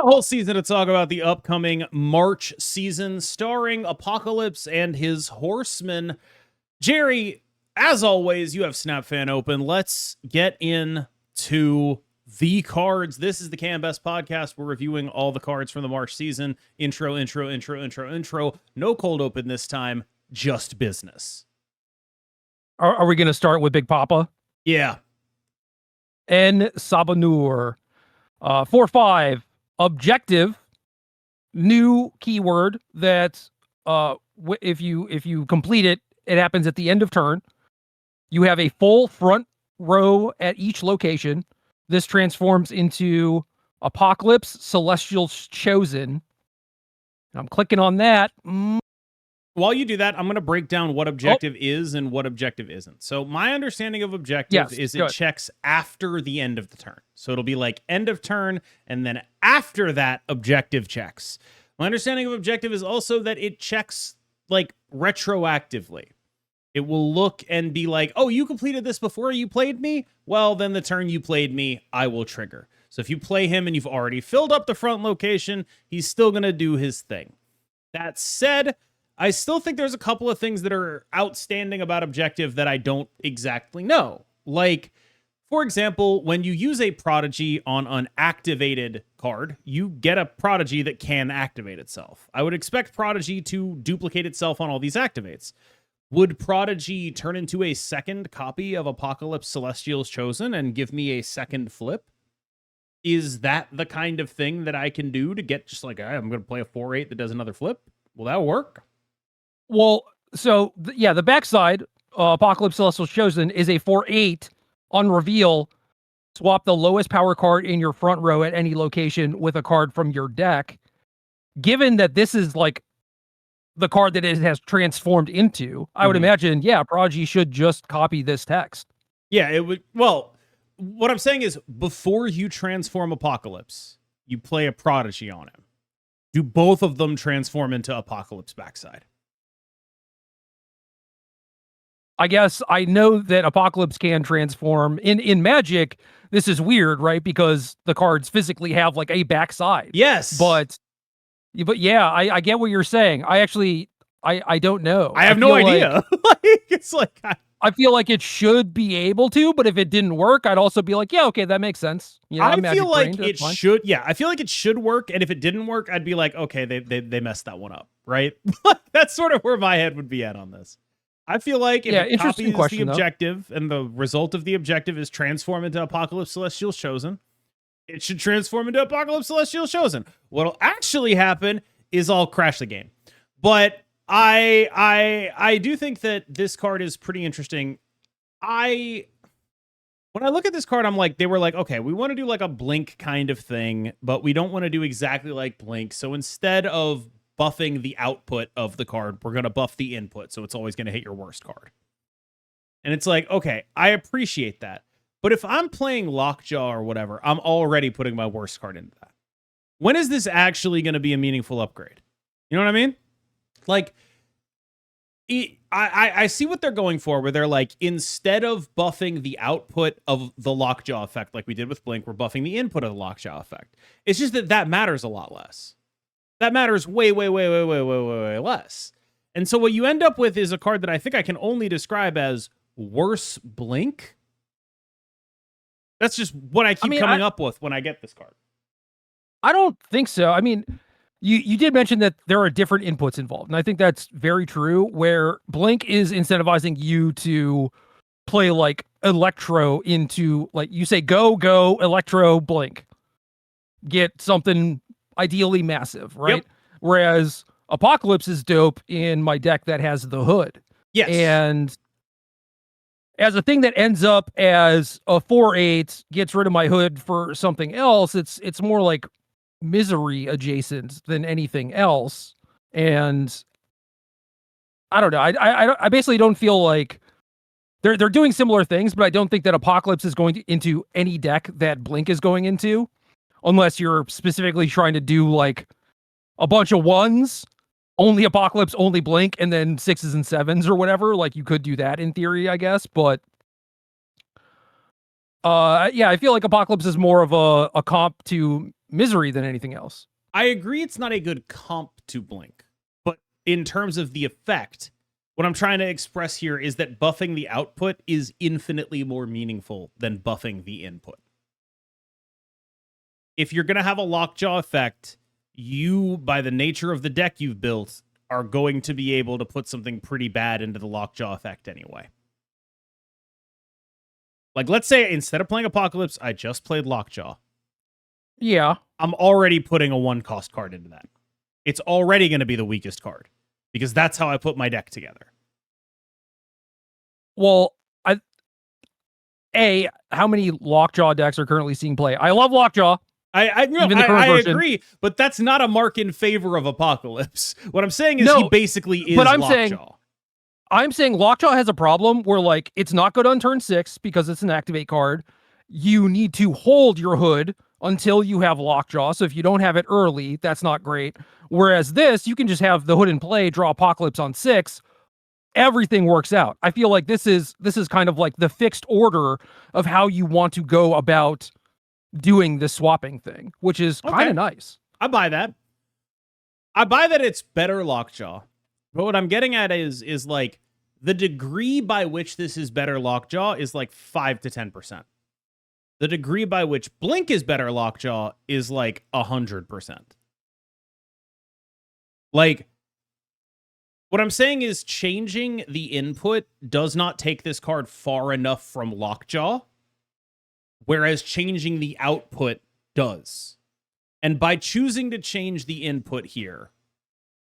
A whole season to talk about the upcoming March season starring Apocalypse and his horsemen. Gerry, as always, you have SnapFan open. Let's get into the cards. This is the KMBest podcast. We're reviewing all the cards from the March season. Intro. No cold open this time, just business. Are we going to start with Big Papa? Yeah. En Sabanur. 4/5. Objective. New keyword that if you complete it, it happens at the end of turn. You have a full front row at each location. This transforms into Apocalypse, Celestial's Chosen. I'm clicking on that. While you do that, I'm going to break down what objective is and what objective isn't. So my understanding of objective is it checks after the end of the turn. So it'll be like end of turn, and then after that, objective checks. My understanding of objective is also that it checks like retroactively. It will look and be like, oh, you completed this before you played me? Well, then the turn you played me, I will trigger. So if you play him and you've already filled up the front location, he's still going to do his thing. That said, I still think there's a couple of things that are outstanding about objective that I don't exactly know. Like, for example, when you use a prodigy on an activated card, you get a prodigy that can activate itself. I would expect prodigy to duplicate itself on all these activates. Would Prodigy turn into a second copy of Apocalypse Celestial's Chosen and give me a second flip? Is that the kind of thing that I can do to get just like, I'm going to play a 4/8 that does another flip? Will that work? Well, so, the backside, Apocalypse Celestial's Chosen, is a 4/8 on reveal. Swap the lowest power card in your front row at any location with a card from your deck. Given that this is like the card that it has transformed into, I would imagine, Prodigy should just copy this text. Yeah, it would. Well, what I'm saying is before you transform Apocalypse, you play a Prodigy on him. Do both of them transform into Apocalypse backside? I guess I know that Apocalypse can transform. In Magic, this is weird, right? Because the cards physically have like a backside. Yes. But yeah, I get what you're saying. I don't know. I have no idea. It's like I feel like it should be able to, but if it didn't work, I'd also be like, yeah, okay, that makes sense. You know, I feel like it should. Yeah, I feel like it should work. And if it didn't work, I'd be like, okay, they messed that one up, right? That's sort of where my head would be at on this. I feel like if it copies the objective and the result of the objective is transform into Apocalypse Celestial's Chosen, it should transform into Apocalypse Celestial's Chosen. What'll actually happen is I'll crash the game. But I do think that this card is pretty interesting. When I look at this card, I'm like, they were like, okay, we want to do like a Blink kind of thing, but we don't want to do exactly like Blink. So instead of buffing the output of the card, we're going to buff the input. So it's always going to hit your worst card. And it's like, okay, I appreciate that. But if I'm playing Lockjaw or whatever, I'm already putting my worst card into that. When is this actually going to be a meaningful upgrade? You know what I mean? Like, I see what they're going for, where they're like, instead of buffing the output of the Lockjaw effect like we did with Blink, we're buffing the input of the Lockjaw effect. It's just that matters a lot less. That matters way less. And so what you end up with is a card that I think I can only describe as worse Blink. That's just what I keep coming up with when I get this card. I don't think so. I mean, you did mention that there are different inputs involved, and I think that's very true, where Blink is incentivizing you to play like Electro into, like, you say go, Electro, Blink. Get something ideally massive, right? Yep. Whereas Apocalypse is dope in my deck that has the hood. Yes. And as a thing that ends up as a 4/8, gets rid of my hood for something else, it's more like misery adjacent than anything else. And I don't know. I basically don't feel like they're doing similar things, but I don't think that Apocalypse is going into any deck that Blink is going into, unless you're specifically trying to do like a bunch of ones, only Apocalypse, only Blink, and then 6s and 7s or whatever. Like, you could do that in theory, I guess. But I feel like Apocalypse is more of a comp to Misery than anything else. I agree it's not a good comp to Blink, but in terms of the effect, what I'm trying to express here is that buffing the output is infinitely more meaningful than buffing the input. If you're going to have a Lockjaw effect, you, by the nature of the deck you've built, are going to be able to put something pretty bad into the Lockjaw effect anyway. Like, let's say instead of playing Apocalypse, I just played Lockjaw. Yeah. I'm already putting a 1-cost card into that. It's already going to be the weakest card because that's how I put my deck together. Well, how many Lockjaw decks are currently seeing play? I love Lockjaw. I agree, but that's not a mark in favor of Apocalypse. What I'm saying is he basically is Lockjaw. I'm saying Lockjaw has a problem where, like, it's not good on turn 6 because it's an activate card. You need to hold your hood until you have Lockjaw. So if you don't have it early, that's not great. Whereas this, you can just have the hood in play, draw Apocalypse on 6. Everything works out. I feel like this is kind of like the fixed order of how you want to go about doing this swapping thing, which is kind of nice. I buy that. I buy that it's better Lockjaw. But what I'm getting at is like the degree by which this is better Lockjaw is like 5 to 10%. The degree by which Blink is better Lockjaw is like 100%. Like, what I'm saying is changing the input does not take this card far enough from Lockjaw, whereas changing the output does. And by choosing to change the input here,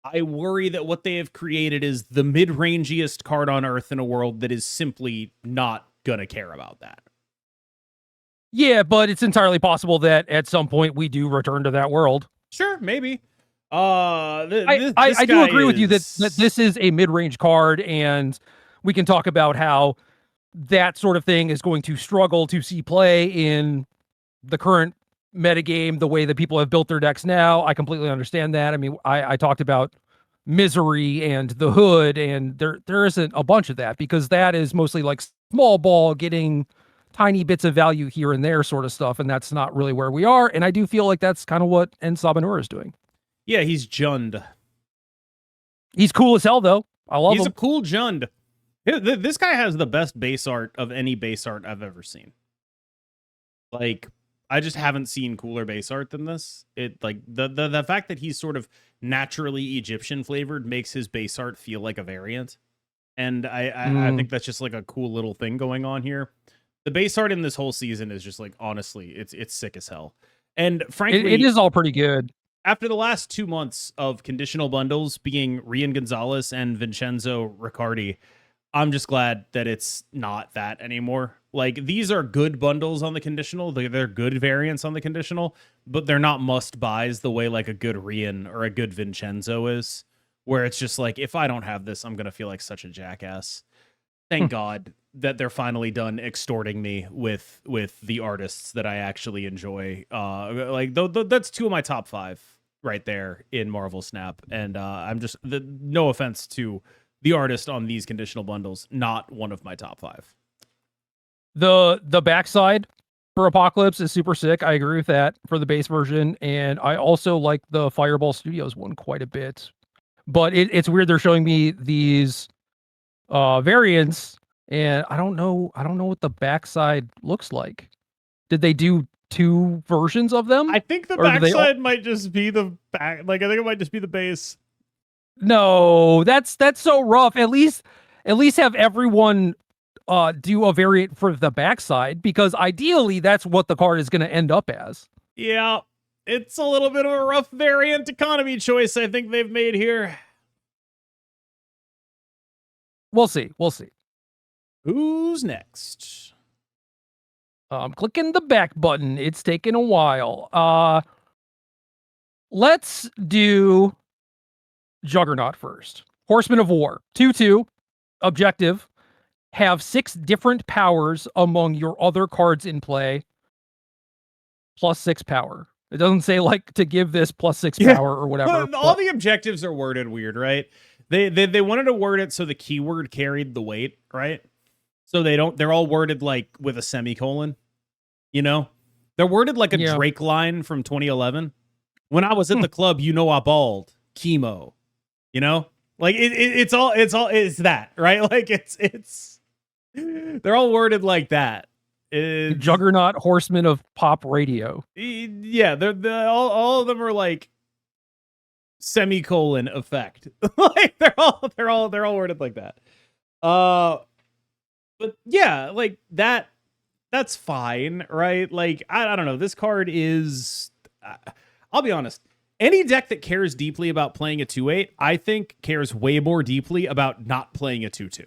I worry that what they have created is the mid-rangiest card on Earth in a world that is simply not going to care about that. Yeah, but it's entirely possible that at some point we do return to that world. Sure, maybe. I do agree with you that this is a mid-range card, and we can talk about how that sort of thing is going to struggle to see play in the current metagame, the way that people have built their decks now. I completely understand that. I mean, I talked about Misery and the Hood, and there isn't a bunch of that because that is mostly like small ball getting tiny bits of value here and there sort of stuff, and that's not really where we are. And I do feel like that's kind of what Sabanur is doing. Yeah, he's Jund. He's cool as hell, though. I love him. He's a cool Jund. This guy has the best base art of any base art I've ever seen. Like, I just haven't seen cooler base art than this. It like the fact that he's sort of naturally Egyptian flavored makes his base art feel like a variant. And I think that's just like a cool little thing going on here. The base art in this whole season is just like, honestly, it's sick as hell. And frankly, it is all pretty good. After the last 2 months of conditional bundles being Rian Gonzalez and Vincenzo Riccardi, I'm just glad that it's not that anymore. Like, these are good bundles on the conditional. They're good variants on the conditional, but they're not must-buys the way like a good Rian or a good Vincenzo is, where it's just like, if I don't have this, I'm going to feel like such a jackass. Thank God that they're finally done extorting me with the artists that I actually enjoy. That's 2 of my top 5 right there in Marvel Snap. And I'm just, no offense to the artist on these conditional bundles, not one of my top 5. The backside for Apocalypse is super sick. I agree with that for the base version. And I also like the Fireball Studios one quite a bit. But it's weird they're showing me these variants, and I don't know what the backside looks like. Did they do 2 versions of them? I think the backside might just be the back. Like, I think it might just be the base. No, that's so rough. At least have everyone do a variant for the backside, because ideally that's what the card is going to end up as. Yeah, it's a little bit of a rough variant economy choice I think they've made here. We'll see. Who's next? I'm clicking the back button. It's taking a while. Let's do Juggernaut first. Horseman of War. 2/2. Objective. Have 6 different powers among your other cards in play. +6 power. It doesn't say like to give this +6 power or whatever. All the objectives are worded weird, right? They wanted to word it so the keyword carried the weight, right? So they're all worded like with a semicolon, you know? They're worded like a Drake line from 2011. When I was at the club, you know I balled. Chemo. You know? Like it's that, right? Like it's they're all worded like that. Juggernaut, horseman of pop radio. Yeah, they're all of them are like semicolon effect. Like they're all worded like that. But yeah, like that's fine, right? Like I don't know. This card is I'll be honest. Any deck that cares deeply about playing a 2/8, I think cares way more deeply about not playing a 2/2.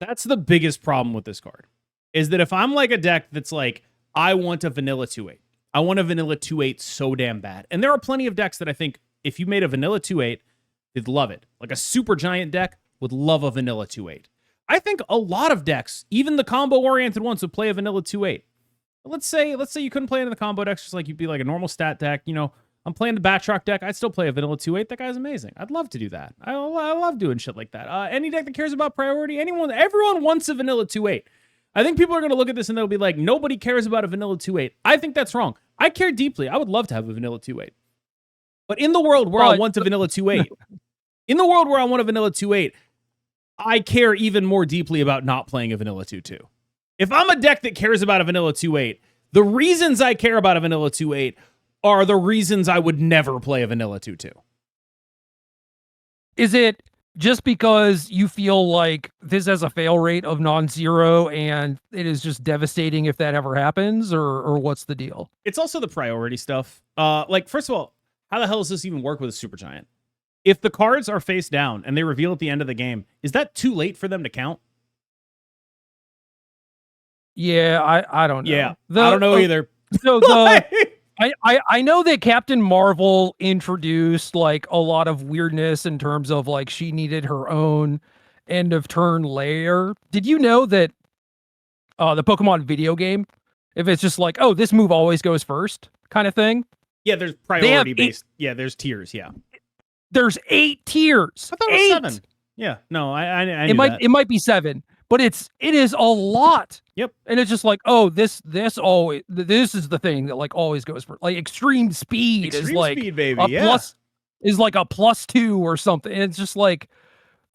That's the biggest problem with this card. Is that if I'm like a deck that's like, I want a vanilla 2/8. I want a vanilla 2/8 so damn bad. And there are plenty of decks that I think if you made a vanilla 2/8, they'd love it. Like a super giant deck would love a vanilla 2/8. I think a lot of decks, even the combo-oriented ones, would play a vanilla 2/8. Let's say you couldn't play into the combo decks, just like you'd be like a normal stat deck. You know, I'm playing the Batroc deck. I'd still play a vanilla 2/8. That guy's amazing. I'd love to do that. I love doing shit like that. Any deck that cares about priority, everyone wants a vanilla 2/8. I think people are going to look at this and they'll be like, nobody cares about a vanilla 2/8. I think that's wrong. I care deeply. I would love to have a vanilla 2/8. But in the world where I want a vanilla 2/8, I care even more deeply about not playing a vanilla 2/2. If I'm a deck that cares about a vanilla 2/8, the reasons I care about a vanilla 2/8 are the reasons I would never play a vanilla 2/2. Is it just because you feel like this has a fail rate of non-zero and it is just devastating if that ever happens, or what's the deal? It's also the priority stuff. Like, first of all, how the hell does this even work with a Supergiant? If the cards are face down and they reveal at the end of the game, is that too late for them to count? Yeah, I don't know. Yeah, I don't know either. So I know that Captain Marvel introduced like a lot of weirdness in terms of like she needed her own end of turn layer. Did you know that the Pokemon video game, if it's just like, oh, this move always goes first kind of thing? Yeah, there's priority based. Yeah, there's tiers. Yeah, there's 8 tiers. I thought it was 7. Yeah, no, I knew it might be 7. But it is a lot. Yep. And it's just like, oh, this is the thing that like always goes for like extreme speed is like speed, baby. plus is like a +2 or something. And it's just like,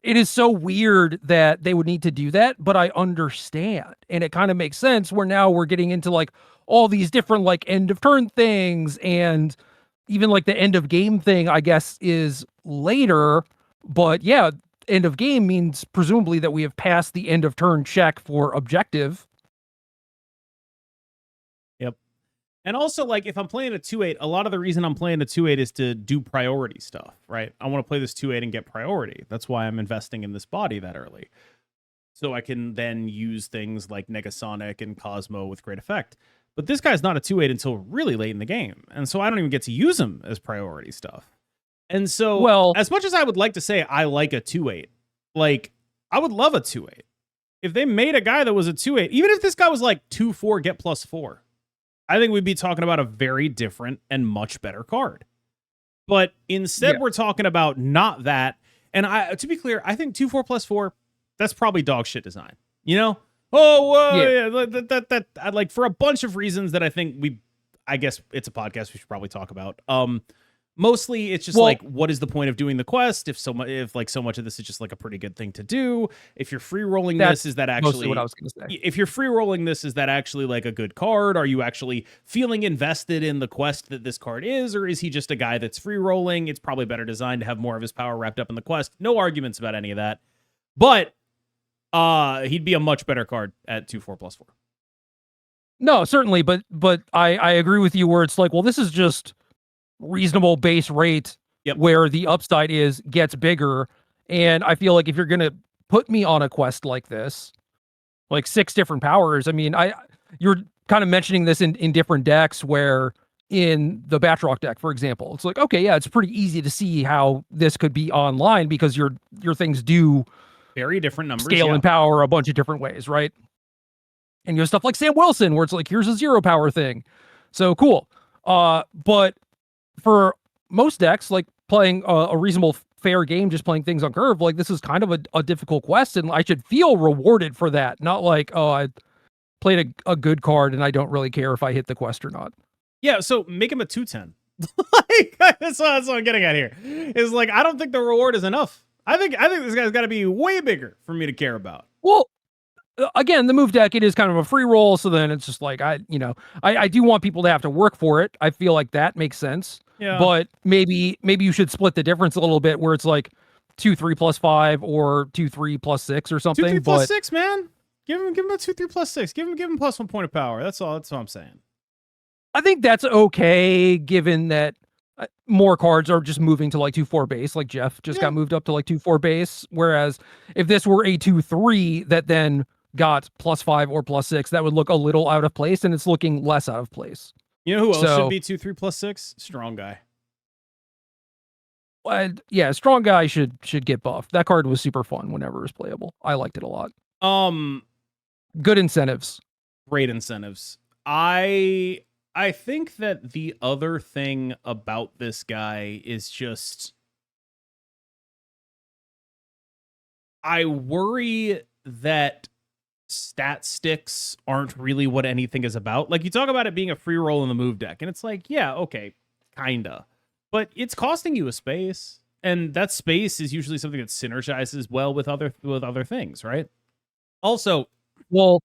it is so weird that they would need to do that, but I understand. And it kind of makes sense where now we're getting into like all these different like end of turn things, and even like the end of game thing, I guess, is later. But yeah, end of game means presumably that we have passed the end of turn check for objective. Yep. And also, like, if I'm playing a 2/8, a lot of the reason I'm playing a 2/8 is to do priority stuff, right? I want to play this 2/8 and get priority. That's why I'm investing in this body that early. So I can then use things like Negasonic and Cosmo with great effect. But this guy's not a 2/8 until really late in the game. And so I don't even get to use him as priority stuff. And so, well, as much as I would like to say I like a 2/8, like, I would love a 2/8. If they made a guy that was a 2/8, even if this guy was like 2/4, get +4, I think we'd be talking about a very different and much better card. But instead, we're talking about not that. And to be clear, I think 2/4 +4, that's probably dog shit design. You know? That like, for a bunch of reasons that I think I guess it's a podcast we should probably talk about. Mostly, it's just like, what is the point of doing the quest if so much of this is just like a pretty good thing to do? If you're free rolling this, is that actually what I was going to say? If you're free rolling this, is that actually like a good card? Are you actually feeling invested in the quest that this card is, or is he just a guy that's free rolling? It's probably better designed to have more of his power wrapped up in the quest. No arguments about any of that, but he'd be a much better card at 2/4 +4. No, certainly, but I agree with you where it's like, well, this is just reasonable base rate where the upside gets bigger. And I feel like if you're going to put me on a quest like this, like 6 different powers, I mean, you're kind of mentioning this in different decks, where in the Batroc deck, for example, it's like, okay, yeah, it's pretty easy to see how this could be online because your things do very different numbers, scale and power a bunch of different ways, right? And you have stuff like Sam Wilson, where it's like, here's a 0 power thing. So cool. But for most decks, like playing a reasonable fair game, just playing things on curve, like this is kind of a difficult quest, and I should feel rewarded for that. Not like, oh, I played a good card, and I don't really care if I hit the quest or not. Yeah, so make him a 210. That's what I'm getting at here. Is like, I don't think the reward is enough. I think this guy's got to be way bigger for me to care about. Well, again, the move deck, it is kind of a free roll, so then it's just like, I do want people to have to work for it. I feel like that makes sense. Yeah. But maybe you should split the difference a little bit, where it's like 2/3 plus 5 or 2/3 plus 6 or something. 2/3 plus 6, man. Give him a 2/3 plus 6. Give him plus 1 point of power. That's all I'm saying. I think that's okay, given that more cards are just moving to like 2/4 base. Like Jeff just got moved up to like 2/4 base. Whereas if this were a 2/3 that then got plus 5 or plus 6, that would look a little out of place, and it's looking less out of place. You know who else should be 2/3 plus 6? Strong Guy. Yeah, Strong Guy should get buffed. That card was super fun whenever it was playable. I liked it a lot. Good incentives. Great incentives. I think that the other thing about this guy is just, I worry that stat sticks aren't really what anything is about. Like, you talk about it being a free roll in the move deck, and it's like, yeah, okay, kinda. But it's costing you a space, and that space is usually something that synergizes well with other things, right? Also, well,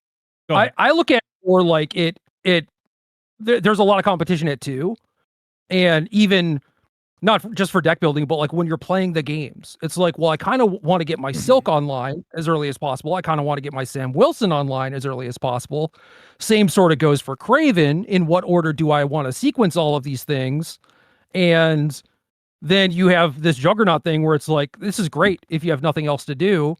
I look at it more like there's a lot of competition at 2, and even not just for deck building, but like when you're playing the games, it's like, well, I kind of want to get my Silk online as early as possible. I kind of want to get my Sam Wilson online as early as possible. Same sort of goes for Craven. In what order do I want to sequence all of these things? And then you have this Juggernaut thing where it's like, this is great if you have nothing else to do,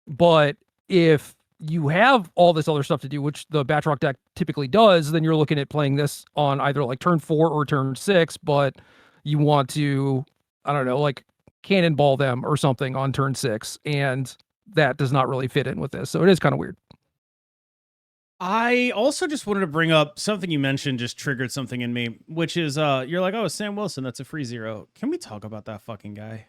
but if you have all this other stuff to do, which the Batroc deck typically does, then you're looking at playing this on either like turn 4 or turn 6, but you want to, I don't know, like cannonball them or something on turn 6, and that does not really fit in with this. So it is kind of weird. I also just wanted to bring up something you mentioned, just triggered something in me, which is you're like, oh, Sam Wilson, that's a free 0. Can we talk about that fucking guy?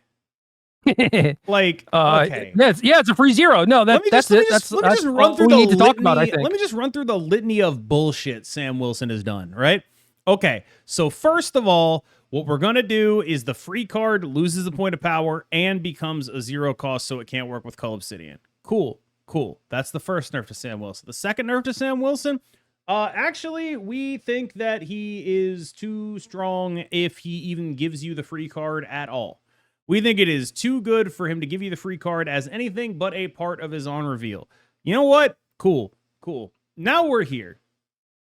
Like, okay, it's a free 0. No, that's it. Let me just run through the litany. Let me just run through the litany of bullshit Sam Wilson has done. Right? Okay. So first of all, what we're gonna do is the free card loses a point of power and becomes a 0 cost, so it can't work with Cull Obsidian. Cool. That's the first nerf to Sam Wilson. The second nerf to Sam Wilson, actually, we think that he is too strong if he even gives you the free card at all. We think it is too good for him to give you the free card as anything but a part of his on reveal. You know what? Cool. Now we're here.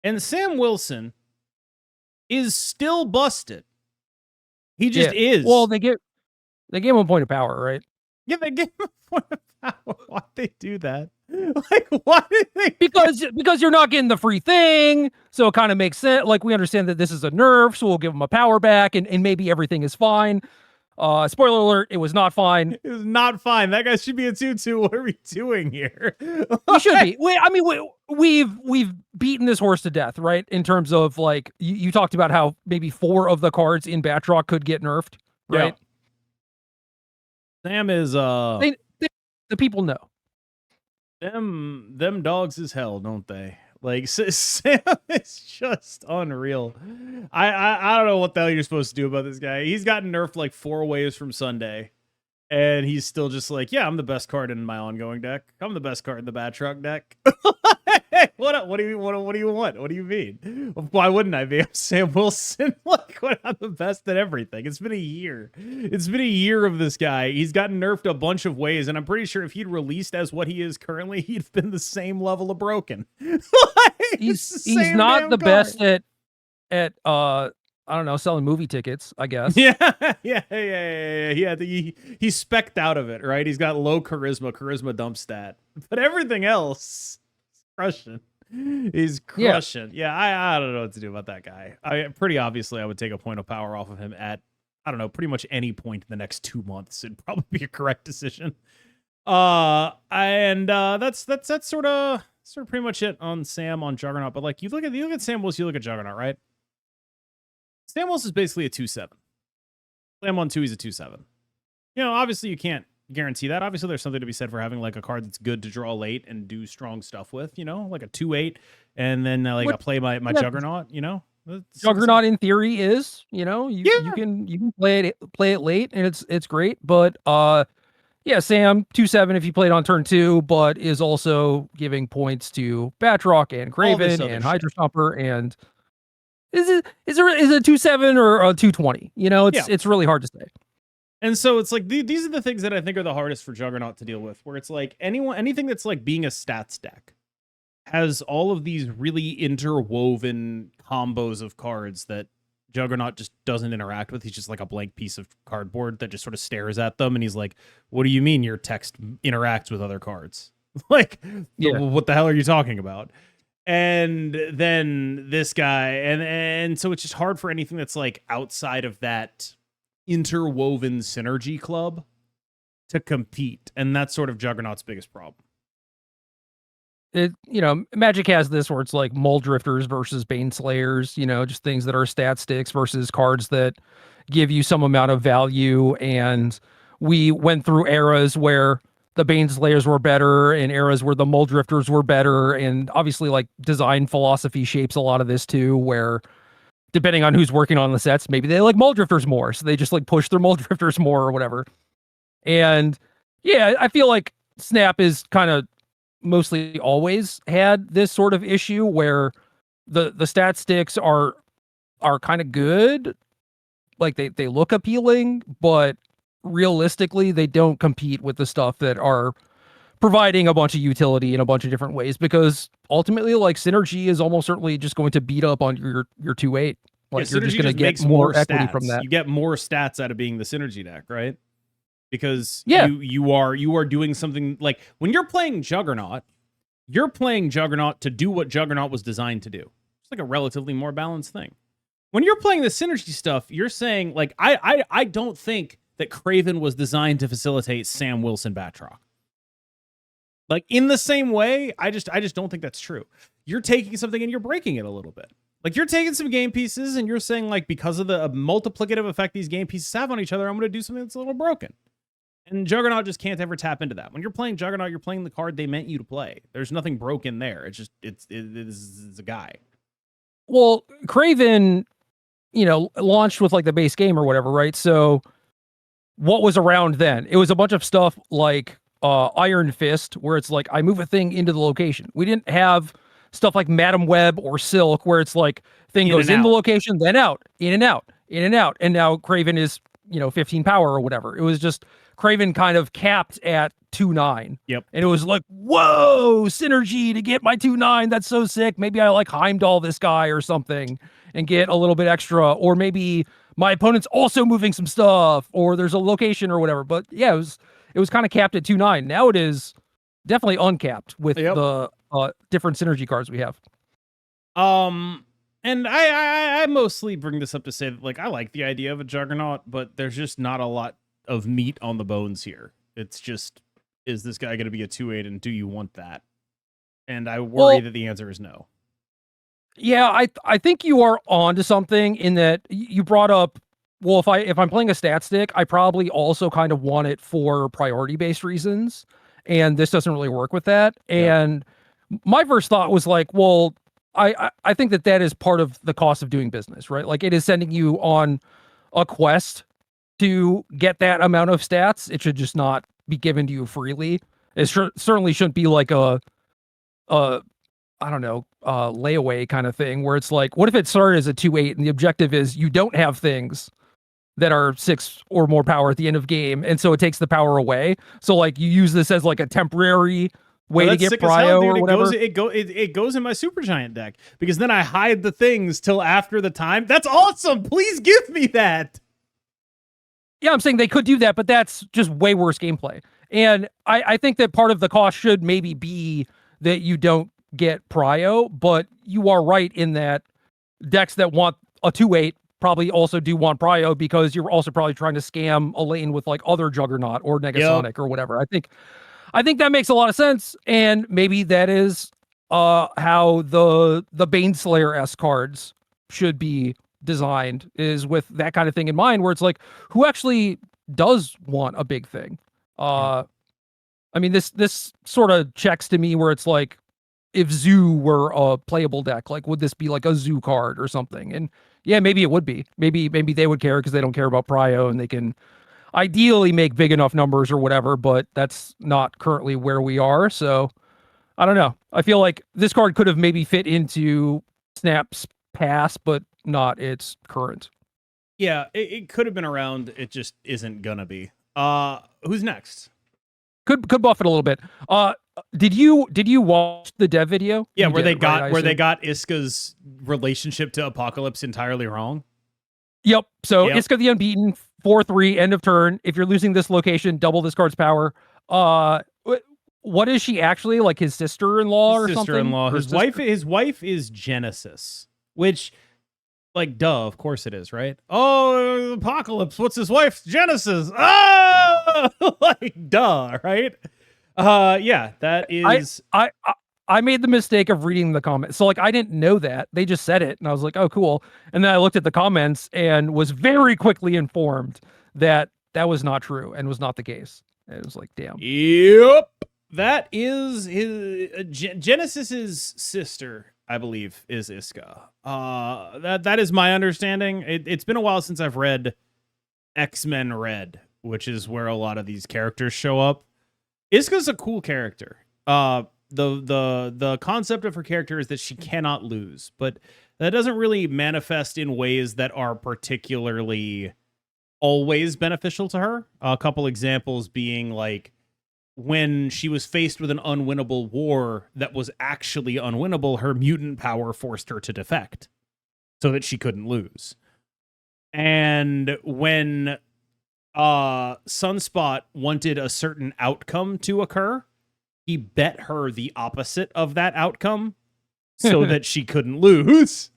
And Sam Wilson is still busted. He just is. Well, they gave him a point of power, right? Yeah, they gave him a point of power. Why'd they do that? Like, why did they? Because you're not getting the free thing, so it kind of makes sense. Like, we understand that this is a nerf, so we'll give him a power back, and maybe everything is fine. Spoiler alert, it was not fine. It was not fine. That guy should be a 2/2. What are we doing here? He should be. We've beaten this horse to death, right? In terms of, like, you talked about how maybe 4 of the cards in Batroc could get nerfed, right? Yeah. Sam is the people know. Them dogs is hell, don't they? Like, Sam is just unreal. I don't know what the hell you're supposed to do about this guy. He's gotten nerfed like 4 waves from Sunday, and he's still just like, yeah, I'm the best card in my ongoing deck. I'm the best card in the Batroc deck. What do you want? What do you mean? Why wouldn't I be? I'm Sam Wilson. Like, I'm the best at everything. It's been a year. It's been a year of this guy. He's gotten nerfed a bunch of ways, and I'm pretty sure if he'd released as what he is currently, he'd have been the same level of broken. He's not the best at I don't know, selling movie tickets, I guess. Yeah. He's specced out of it, right? He's got low charisma dump stat, but everything else, crushing. He's crushing. Yeah, I don't know what to do about that guy. Pretty obviously, I would take a point of power off of him at, I don't know, pretty much any point in the next 2 months. It'd probably be a correct decision. That's sort of pretty much it on Sam on Juggernaut. But like, you look at Sam Wilson, you look at Juggernaut, right? Sam Wilson is basically a 2/7. Sam on 2, he's a 2/7. You know, obviously you can't guarantee that. Obviously, there's something to be said for having like a card that's good to draw late and do strong stuff with, like a 2/8, and then I play my Juggernaut, Juggernaut in theory is, you can play it late and it's great, but Sam 2/7 if you play it on turn 2, but is also giving points to Batroc and Craven and Hydra Stomper, and is it a 2/7 or a 2/20? It's really hard to say. And so it's like these are the things that I think are the hardest for Juggernaut to deal with, where it's like anything that's like being a stats deck has all of these really interwoven combos of cards that Juggernaut just doesn't interact with. He's just like a blank piece of cardboard that just sort of stares at them, and he's like, what do you mean your text interacts with other cards? Like, what the hell are you talking about? And then this guy, and so it's just hard for anything that's like outside of that interwoven synergy club to compete, and that's sort of Juggernaut's biggest problem. Magic has this where it's like Mole Drifters versus Bane Slayers, just things that are stat sticks versus cards that give you some amount of value. And we went through eras where the Bane Slayers were better and eras where the Mole Drifters were better. And obviously, like, design philosophy shapes a lot of this too, where depending on who's working on the sets, maybe they like Mole Drifters more, so they just like push their Mole Drifters more or whatever. And I feel like Snap is kind of mostly always had this sort of issue where the stat sticks are kind of good, like they look appealing, but realistically they don't compete with the stuff that are providing a bunch of utility in a bunch of different ways, because ultimately, like, synergy is almost certainly just going to beat up on your 2/8. Like, you're just going to get more equity from that. You get more stats out of being the synergy deck, right? Because you are doing something like when you're playing Juggernaut to do what Juggernaut was designed to do. It's like a relatively more balanced thing. When you're playing the synergy stuff, you're saying, like, I don't think that Craven was designed to facilitate Sam Wilson Batroc. Like, in the same way, I just don't think that's true. You're taking something and you're breaking it a little bit. Like, you're taking some game pieces and you're saying, like, because of the multiplicative effect these game pieces have on each other, I'm going to do something that's a little broken. And Juggernaut just can't ever tap into that. When you're playing Juggernaut, you're playing the card they meant you to play. There's nothing broken there. It's a guy. Well, Craven, launched with like the base game or whatever, right? So what was around then? It was a bunch of stuff like Iron Fist, where it's like, I move a thing into the location. We didn't have stuff like Madam Web or Silk, where it's like thing goes in the location, then out, in and out, in and out. And now Craven is, 15 power or whatever. It was just Craven kind of capped at 2/9. Yep. And it was like, whoa, synergy to get my 2/9. That's so sick. Maybe I like Heimdall this guy or something and get a little bit extra. Or maybe my opponent's also moving some stuff, or there's a location or whatever. But yeah, it was kind of capped at 2/9. Now it is definitely uncapped with the different synergy cards we have. And I mostly bring this up to say that, like, I like the idea of a Juggernaut, but there's just not a lot of meat on the bones here. It's just, is this guy going to be a 2/8, and do you want that? And I worry that the answer is no. Yeah, I think you are onto something in that you brought up, well, if I'm playing a stat stick, I probably also kind of want it for priority-based reasons, and this doesn't really work with that. Yeah. And my first thought was like, well, I think that is part of the cost of doing business, right? Like, it is sending you on a quest to get that amount of stats. It should just not be given to you freely. It certainly shouldn't be like a I don't know, layaway kind of thing, where it's like, what if it started as a 2/8 and the objective is you don't have things that are 6 or more power at the end of game, and so it takes the power away. So like, you use this as like a temporary way to get prio or whatever. It goes in my Supergiant deck, because then I hide the things till after the time. That's awesome. Please give me that. Yeah, I'm saying they could do that, but that's just way worse gameplay. And I think that part of the cost should maybe be that you don't get prio, but you are right in that decks that want a 2/8 probably also do want prio, because you're also probably trying to scam a lane with like other Juggernaut or Negasonic or whatever. I think that makes a lot of sense, and maybe that is how the Baneslayer-esque cards should be designed, is with that kind of thing in mind, where it's like, who actually does want a big thing? I mean, this sort of checks to me where it's like, if Zoo were a playable deck, like, would this be like a Zoo card or something? And yeah, maybe it would be. Maybe they would care because they don't care about prio and they can ideally make big enough numbers or whatever, but that's not currently where we are. So I don't know. I feel like this card could have maybe fit into Snap's past, but not its current. Yeah, it could have been around. It just isn't gonna be. Who's next? Could buff it a little bit. Did you watch the dev video? Yeah, where they got Iska's relationship to Apocalypse entirely wrong. Yep. So Iska the Unbeaten, 4/3, end of turn. If you're losing this location, double this card's power. What is she actually, like his sister-in-law or something? Sister-in-law. His wife is Genesis, which, like, duh, of course it is, right? Oh, Apocalypse. What's his wife? Genesis. Oh, like, duh, right? Yeah, that is. I made the mistake of reading the comments. So, like, I didn't know that. They just said it, and I was like, oh, cool. And then I looked at the comments and was very quickly informed that that was not true and was not the case. And it was like, damn. Yep. That is his Genesis's sister, I believe, is Iska. That is my understanding. It's been a while since I've read X-Men Red, which is where a lot of these characters show up. Iska's a cool character. The concept of her character is that she cannot lose, but that doesn't really manifest in ways that are particularly always beneficial to her. A couple examples being, like, when she was faced with an unwinnable war that was actually unwinnable, her mutant power forced her to defect so that she couldn't lose. And when Sunspot wanted a certain outcome to occur, he bet her the opposite of that outcome so that she couldn't lose.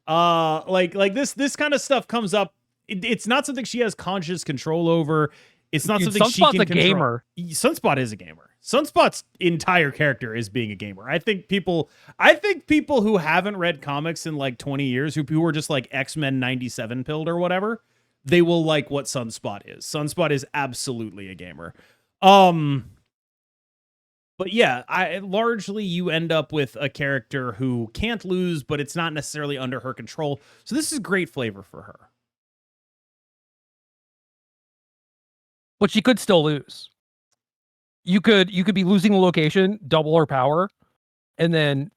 Like this kind of stuff comes up. It's not something she has conscious control over. It's not something she can control. Sunspot's a gamer. Sunspot is a gamer. Sunspot's entire character is being a gamer. I think people who haven't read comics in like 20 years, who are just like X-Men 97 pilled or whatever, they will like what Sunspot is. Sunspot is absolutely a gamer. But yeah, largely you end up with a character who can't lose, but it's not necessarily under her control. So this is great flavor for her. But she could still lose. You could be losing the location, double her power, and then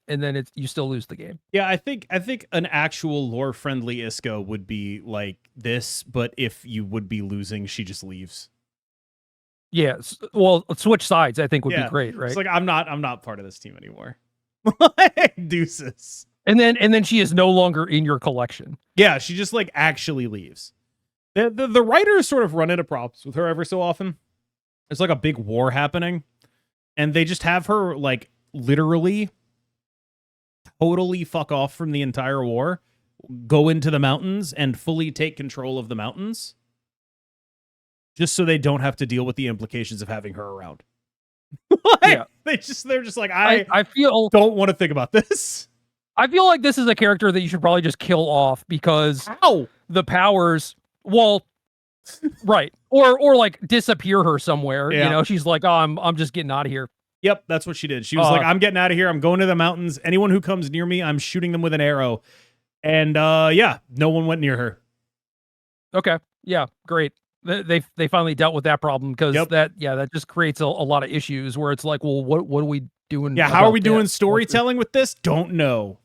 you still lose the game. Yeah, I think an actual lore friendly Iska would be like this, but if you would be losing, she just leaves. Yeah, well, switch sides I think would be great, right? It's like I'm not part of this team anymore. Deuces. And then she is no longer in your collection. Yeah, she just like actually leaves. The writers sort of run into problems with her every so often. There's like a big war happening, and they just have her like literally totally fuck off from the entire war, go into the mountains and fully take control of the mountains, just so they don't have to deal with the implications of having her around. Yeah. They're just like, I don't want to think about this. I feel like this is a character that you should probably just kill off because the powers. Well, right. Or like disappear her somewhere. Yeah. You know, she's like, oh, I'm just getting out of here. Yep, that's what she did. She was like, I'm getting out of here. I'm going to the mountains. Anyone who comes near me, I'm shooting them with an arrow. And yeah, no one went near her. Okay. Yeah, great. They finally dealt with that problem because that just creates a lot of issues where it's like, well, what are we doing? Yeah, how are we doing storytelling with this? Don't know.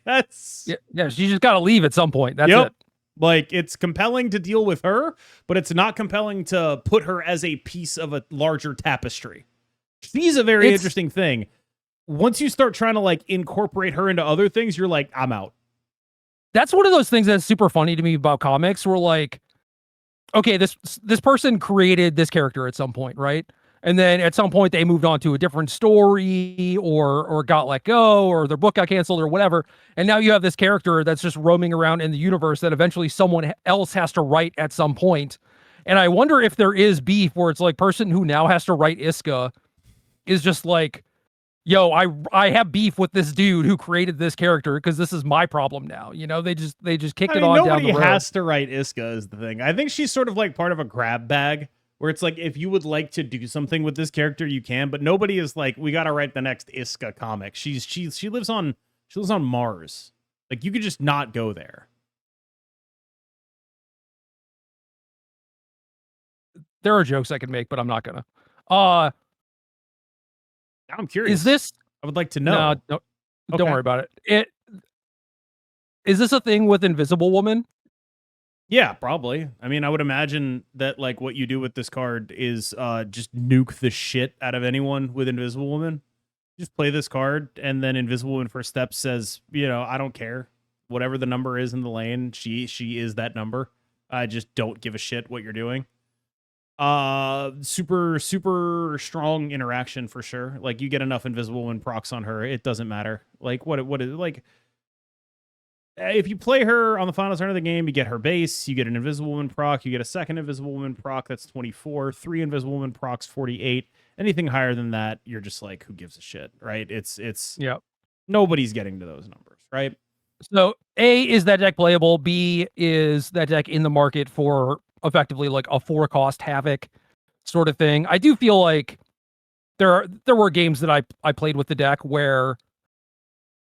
That's yeah. She just got to leave at some point. That's it. Like, it's compelling to deal with her, but it's not compelling to put her as a piece of a larger tapestry. She's a very interesting thing. Once you start trying to like incorporate her into other things, you're like, I'm out. That's one of those things that's super funny to me about comics. Where like, okay, this person created this character at some point, right? And then at some point they moved on to a different story or got let go or their book got canceled or whatever. And now you have this character that's just roaming around in the universe that eventually someone else has to write at some point. And I wonder if there is beef where it's like person who now has to write Iska is just like, yo, I have beef with this dude who created this character because this is my problem now. You know, they just kicked it on down the road. Nobody has to write Iska is the thing. I think she's sort of like part of a grab bag where it's like, if you would like to do something with this character, you can, but nobody is like, we got to write the next Iska comic. She lives on Mars. Like, you could just not go there. There are jokes I could make, but I'm not gonna. I'm curious. Is this? I would like to know. No, don't worry about it. Is this a thing with Invisible Woman? Yeah, probably. I mean, I would imagine that like what you do with this card is just nuke the shit out of anyone with Invisible Woman. Just play this card, and then Invisible Woman first step says, I don't care. Whatever the number is in the lane, she is that number. I just don't give a shit what you're doing. Super strong interaction for sure. Like, you get enough Invisible Woman procs on her, it doesn't matter. Like, what is like, if you play her on the final turn of the game, you get her base, you get an Invisible Woman proc, you get a second Invisible Woman proc, that's 24, 3 Invisible Woman procs, 48. Anything higher than that, you're just like, who gives a shit, right? It's nobody's getting to those numbers, right? So A, is that deck playable? B, is that deck in the market for effectively like a 4-cost Havoc sort of thing? I do feel like there were games that I played with the deck where,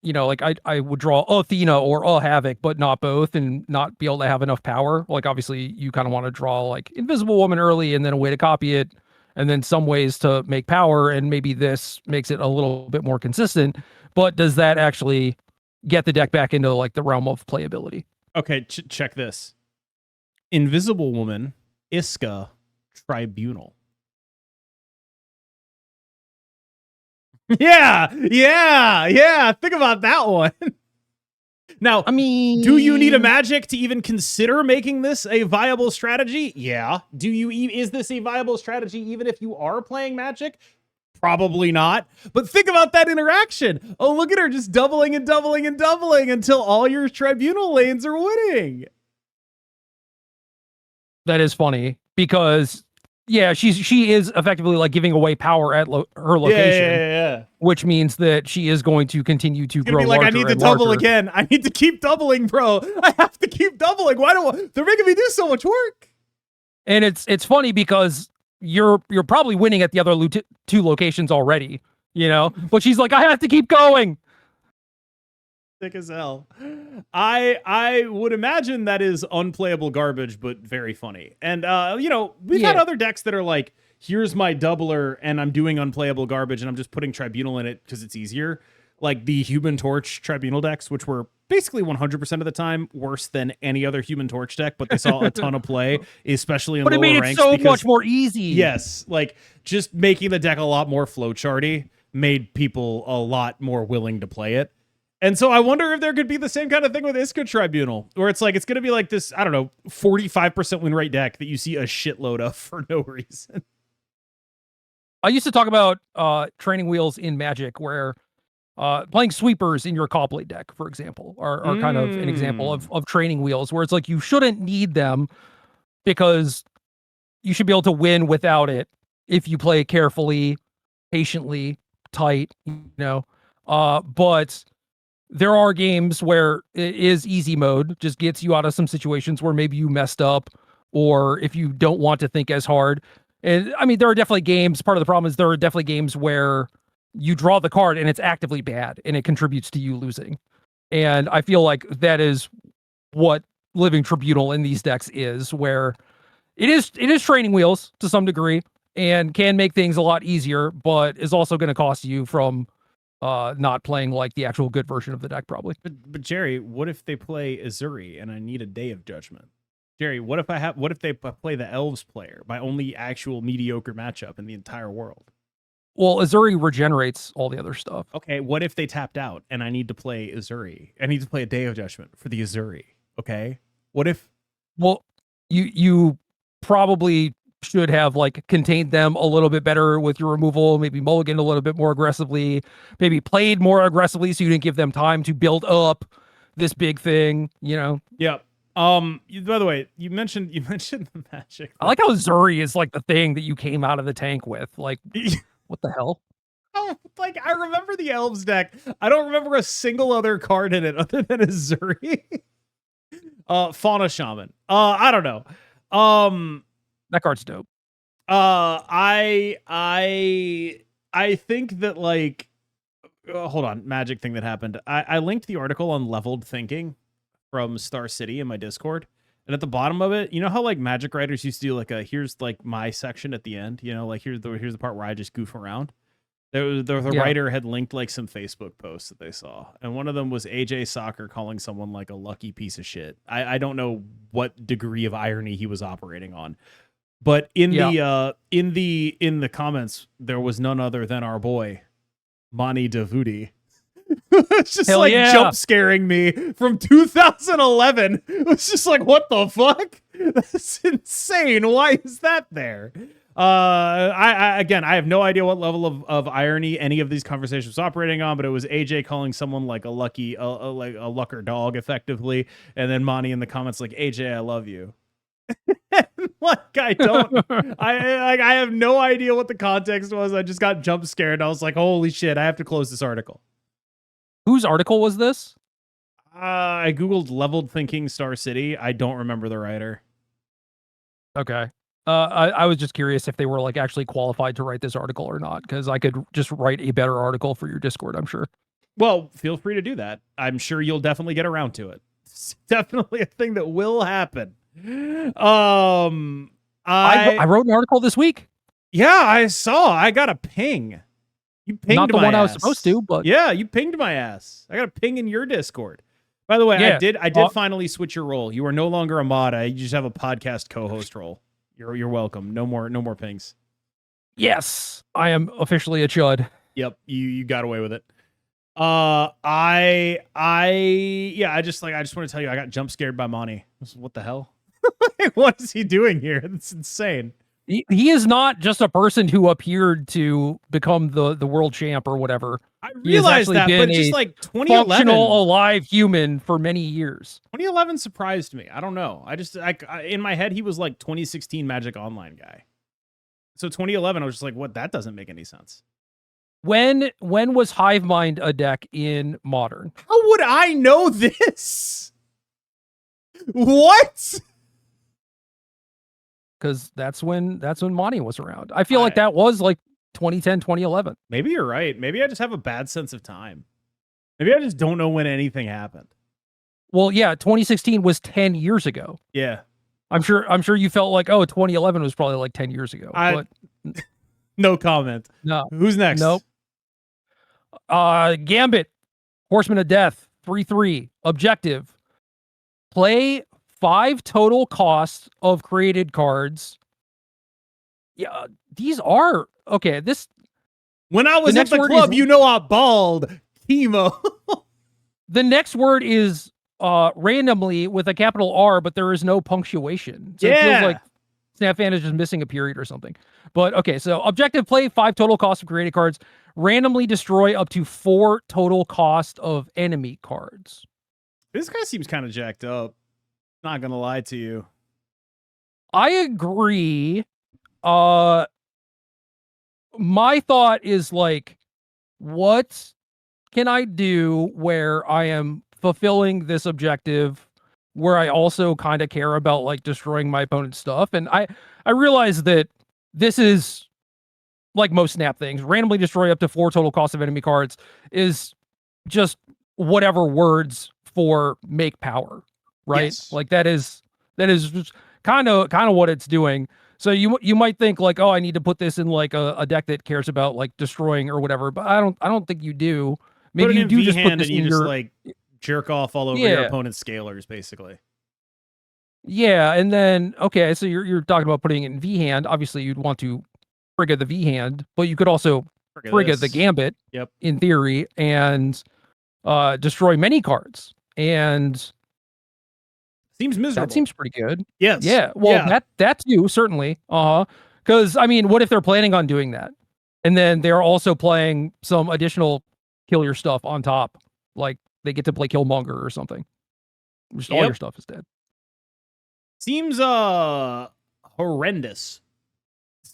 like I would draw Athena or Havoc, but not both, and not be able to have enough power. Like, obviously, you kind of want to draw like Invisible Woman early and then a way to copy it, and then some ways to make power, and maybe this makes it a little bit more consistent. But does that actually get the deck back into like the realm of playability? Okay, check this. Invisible Woman, Iska, Tribunal. Yeah. Think about that one. Now, I mean, do you need a magic to even consider making this a viable strategy? Yeah. Is this a viable strategy even if you are playing Magic? Probably not. But think about that interaction. Oh, look at her just doubling and doubling and doubling until all your Tribunal lanes are winning. That is funny because, yeah, she is effectively like giving away power at her location. Yeah. Which means that she is going to continue to grow. Like, I need to double again. I need to keep doubling, bro. I have to keep doubling. They're making me do so much work. And it's funny because you're probably winning at the other 2 locations already, But she's like, I have to keep going. Sick as hell. I would imagine that is unplayable garbage, but very funny. And we've had other decks that are like, here's my doubler, and I'm doing unplayable garbage, and I'm just putting Tribunal in it because it's easier. Like the Human Torch Tribunal decks, which were basically 100% of the time worse than any other Human Torch deck, but they saw a ton of play, especially in lower ranks. But it made it so much more easy. Yes, like just making the deck a lot more flowcharty made people a lot more willing to play it. And so I wonder if there could be the same kind of thing with Iska Tribunal, where it's like, it's going to be like this, I don't know, 45% win rate deck that you see a shitload of for no reason. I used to talk about training wheels in Magic, where playing sweepers in your Cobblade deck, for example, are kind of an example of training wheels, where it's like you shouldn't need them because you should be able to win without it if you play carefully, patiently, tight, but there are games where it is easy mode, just gets you out of some situations where maybe you messed up, or if you don't want to think as hard. And I mean, there are definitely games, part of the problem is there are definitely games where you draw the card and it's actively bad and it contributes to you losing. And I feel like that is what Living Tribunal in these decks is, where it is training wheels to some degree and can make things a lot easier, but is also going to cost you from not playing like the actual good version of the deck, probably. But Gerry, what if they play Azuri and I need a Day of Judgment? Gerry, what if they play the Elves player, my only actual mediocre matchup in the entire world? Well, Azuri regenerates all the other stuff. Okay, what if they tapped out and I need to play Azuri? I need to play a Day of Judgment for the Azuri. Okay, what if? Well, you probably should have like contained them a little bit better with your removal, maybe mulliganed a little bit more aggressively, maybe played more aggressively so you didn't give them time to build up this big thing, Yeah. By the way, you mentioned the Magic. I like how Zuri is like the thing that you came out of the tank with. Like, what the hell? Oh, like I remember the Elves deck. I don't remember a single other card in it other than a Zuri. Fauna Shaman. I don't know. That card's dope. I think that like, hold on, magic thing that happened. I linked the article on leveled thinking from Star City in my Discord. And at the bottom of it, you know how like magic writers used to do like here's like my section at the end, you know, like here's the part where I just goof around. The writer had linked like some Facebook posts that they saw, and one of them was AJ Soccer calling someone like a lucky piece of shit. I don't know what degree of irony he was operating on, but in the comments there was none other than our boy Mani Davudi. It's just jump scaring me from 2011. It was just like, what the fuck? That's insane. Why is that there? I have no idea what level of irony any of these conversations was operating on, but it was AJ calling someone like a lucky, like a lucker dog, effectively, and then Monty in the comments like, AJ, I love you. Like I have no idea what the context was. I just got jump scared. I was like, holy shit, I have to close this article. Whose article was this? I googled leveled thinking Star City. I don't remember the writer. Okay. I was just curious if they were like actually qualified to write this article or not, because I could just write a better article for your Discord, I'm sure. Well, feel free to do that. I'm sure you'll definitely get around to it. It's definitely a thing that will happen. I wrote an article this week. Yeah, I saw. I got a ping. You pinged not the my one ass. I was supposed to, but yeah, you pinged my ass. I got a ping in your Discord. By the way, I did finally switch your role. You are no longer a mod. You just have a podcast co-host role. You're welcome. No more pings. Yes, I am officially a chud. Yep, you got away with it. I just want to tell you, I got jump scared by Monty. What the hell? What is he doing here? That's insane. He is not just a person who appeared to become the world champ or whatever. I realized that, but just like 2011, functional, alive human for many years. 2011 surprised me. I don't know. I in my head he was like 2016 Magic Online guy. So 2011, I was just like, what? That doesn't make any sense. When was Hive Mind a deck in Modern? How would I know this? What? Because that's when Monty was around. I feel like that was like 2010, 2011. Maybe you're right. Maybe I just have a bad sense of time. Maybe I just don't know when anything happened. Well, yeah, 2016 was 10 years ago. Yeah. I'm sure you felt like, 2011 was probably like 10 years ago. But no comment. No. Who's next? Nope. Gambit, Horseman of Death, 3/3. Objective. Play 5 total costs of created cards. Yeah, these are okay. When I was at the club, I balled. Chemo. The next word is randomly with a capital R, but there is no punctuation. So it feels like Snapfan is just missing a period or something. But okay, so objective: play 5 total costs of created cards. Randomly destroy up to 4 total cost of enemy cards. This guy seems kind of jacked up. Not gonna lie to you. I agree. My thought is like, what can I do where I am fulfilling this objective, where I also kind of care about like destroying my opponent's stuff? And I realize that this is like most Snap things. Randomly destroy up to 4 total cost of enemy cards is just whatever words for make power. Right? Yes. Like that is just kind of what it's doing. So you might think like, oh, I need to put this in like a deck that cares about like destroying or whatever, but I don't think you do. Maybe you do just put this in your, like jerk off all over your opponent's scalers, basically. Yeah, and then okay, so you're talking about putting it in V hand. Obviously, you'd want to frigga the V hand, but you could also frigga the Gambit. Yep. In theory, and destroy many cards. And seems miserable. That seems pretty good. Yes. Yeah. Well, that too, certainly. Because I mean, what if they're planning on doing that, and then they're also playing some additional kill your stuff on top, like they get to play Killmonger or something. Just all your stuff is dead. Seems horrendous.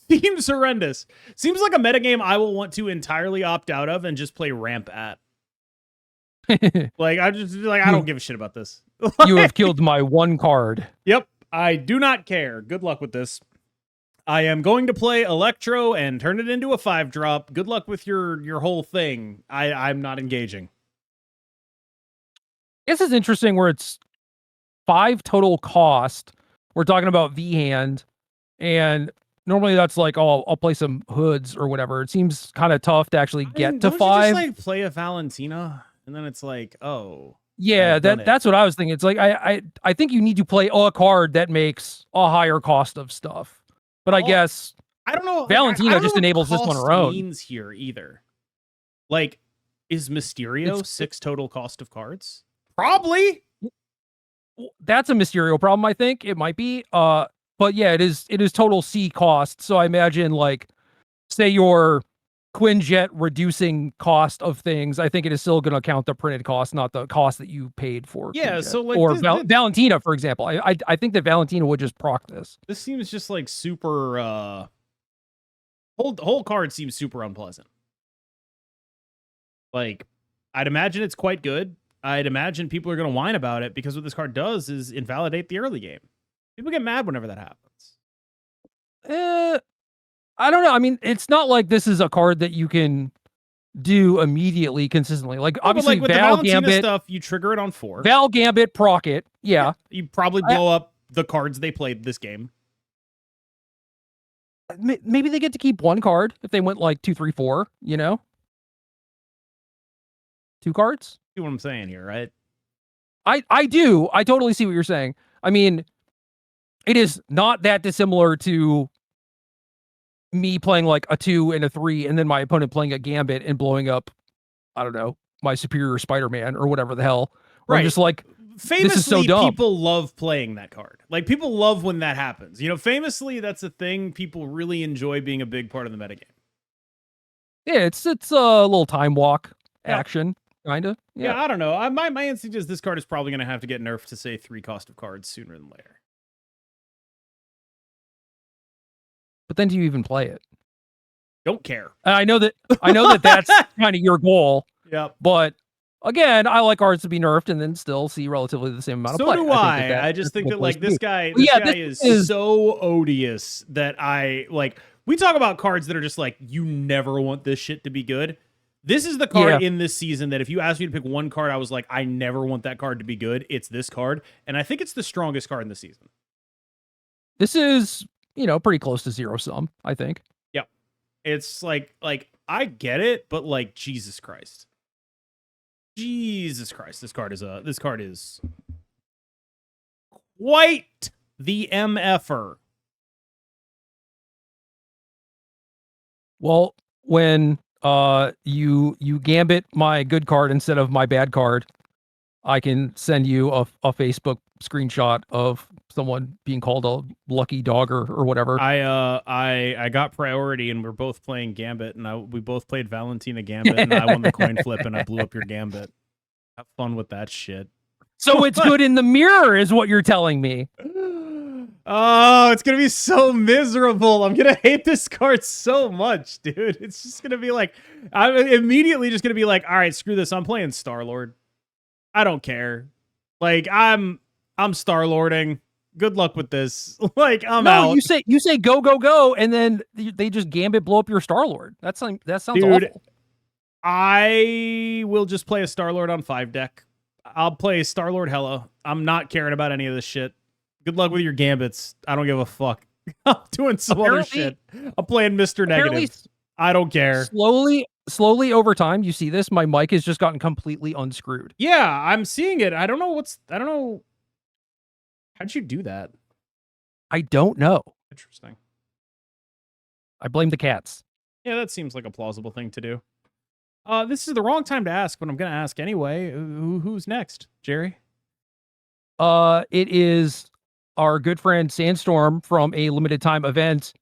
Seems horrendous. Seems like a metagame I will want to entirely opt out of and just play ramp at. Like I don't give a shit about this. You have killed my one card. Yep, I do not care. Good luck with this. I am going to play Electro and turn it into a 5-drop. Good luck with your whole thing. I'm not engaging. This is interesting where it's 5 total cost. We're talking about V-Hand, and normally that's like, oh, I'll play some hoods or whatever. It seems kind of tough to actually get to 5. You just like play a Valentina, and then it's like, oh. Yeah, that's what I was thinking. It's like I think you need to play a card that makes a higher cost of stuff. But I guess I don't know. Valentina just enables this on her own. Means here either. Like, is Mysterio 6 total cost of cards? Probably. That's a Mysterio problem, I think. It might be. But yeah, it is total C cost. So I imagine, like, say your Quinjet reducing cost of things, I think it is still going to count the printed cost, not the cost that you paid for. Yeah, Quinjet. so like or Valentina, for example. I think that Valentina would just proc this. This seems just like super. Whole card seems super unpleasant. Like, I'd imagine it's quite good. I'd imagine people are going to whine about it because what this card does is invalidate the early game. People get mad whenever that happens. I don't know. I mean, it's not like this is a card that you can do immediately consistently. Like, obviously, like with Val the Valentina Gambit stuff, you trigger it on 4. Val Gambit proc it. Yeah. You probably blow up the cards they played this game. Maybe they get to keep 1 card if they went like 2, 3, 4, you know? 2 cards? See what I'm saying here, right? I do. I totally see what you're saying. I mean, it is not that dissimilar to me playing like a 2 and a 3, and then my opponent playing a Gambit and blowing up, I don't know, my superior Spider-Man or whatever the hell. Right. I'm just like, famously, this is so dumb. People love playing that card. Like, people love when that happens. You know, famously, that's a thing. People really enjoy being a big part of the metagame. Yeah, it's a little time walk action, kind of. Yeah, I don't know. My instinct is this card is probably going to have to get nerfed to, say, 3 cost of cards sooner than later. But then do you even play it? Don't care. I know that that's kind of your goal. Yep. But again, I like cards to be nerfed and then still see relatively the same amount of play. So do I. I just think that like this guy is so odious that I like. We talk about cards that are just like, you never want this shit to be good. This is the card in this season that if you asked me to pick one card, I was like, I never want that card to be good. It's this card. And I think it's the strongest card in the season. This is, pretty close to 0 sum, I think. Yep. It's like I get it, but like, Jesus Christ. Jesus Christ. This card is quite the MFer. Well, when you Gambit my good card instead of my bad card, I can send you a Facebook screenshot of someone being called a lucky dog or whatever. I got priority and we're both playing Gambit and we both played Valentina Gambit and I won the coin flip and I blew up your Gambit. Have fun with that shit. So it's good in the mirror is what you're telling me. Oh, it's going to be so miserable. I'm going to hate this card so much, dude. It's just going to be like, I'm immediately just going to be like, all right, screw this. I'm playing Star-Lord. I don't care. Like, I'm Star-Lording. Good luck with this. Like, I'm out. You say go, and then they just Gambit blow up your Star-Lord. That sounds awful. I will just play a Star-Lord on 5 deck. I'll play Star-Lord Hella. I'm not caring about any of this shit. Good luck with your Gambits. I don't give a fuck. I'm doing some other shit. I'm playing Mr. Negative. I don't care. Slowly over time, you see this, my mic has just gotten completely unscrewed. Yeah, I'm seeing it. I don't know. How'd you do that? I don't know. Interesting. I blame the cats. Yeah, that seems like a plausible thing to do. This is the wrong time to ask, but I'm going to ask anyway. Who's next, Gerry? It is our good friend Sandstorm from a limited time event,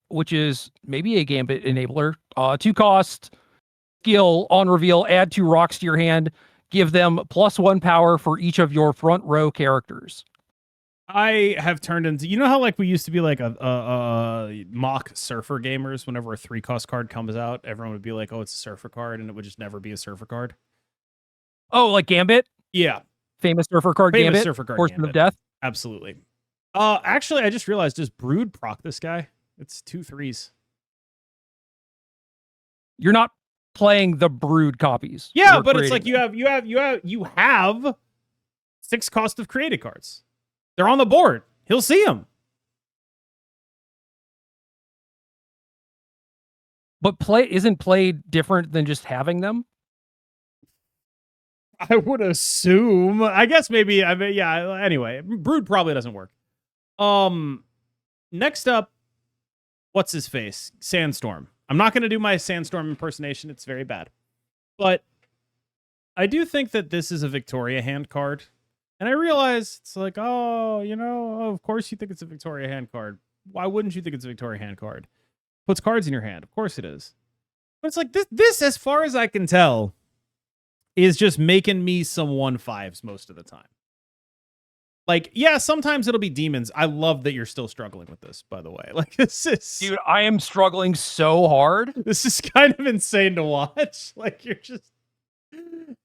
which is maybe a Gambit enabler. 2 cost, skill on reveal, add 2 rocks to your hand, give them +1 power for each of your front row characters. I have turned into, you know how like we used to be like a mock surfer gamers. Whenever a 3 cost card comes out, everyone would be like, "Oh, it's a surfer card," and it would just never be a surfer card. Oh, like Gambit? Yeah, famous surfer card Gambit. Surfer card Portion Gambit. of Death. Absolutely. Actually, I just realized, does Brood proc this guy? It's 2 3s. You're not playing the Brood copies. Yeah, but it's like you have 6 cost of created cards. They're on the board. He'll see them. But isn't play different than just having them? I would assume. I guess maybe. I mean, yeah. Anyway, Brood probably doesn't work. Next up, what's his face? Sandstorm. I'm not going to do my Sandstorm impersonation. It's very bad. But I do think that this is a Victoria hand card. And I realize it's like, oh, of course you think it's a Victoria hand card. Why wouldn't you think it's a Victoria hand card? Puts cards in your hand. Of course it is. But it's like this, as far as I can tell, is just making me some 1/5s most of the time. Like, yeah, sometimes it'll be demons. I love that you're still struggling with this, by the way. Like, this is... Dude, I am struggling so hard. This is kind of insane to watch. Like, you're just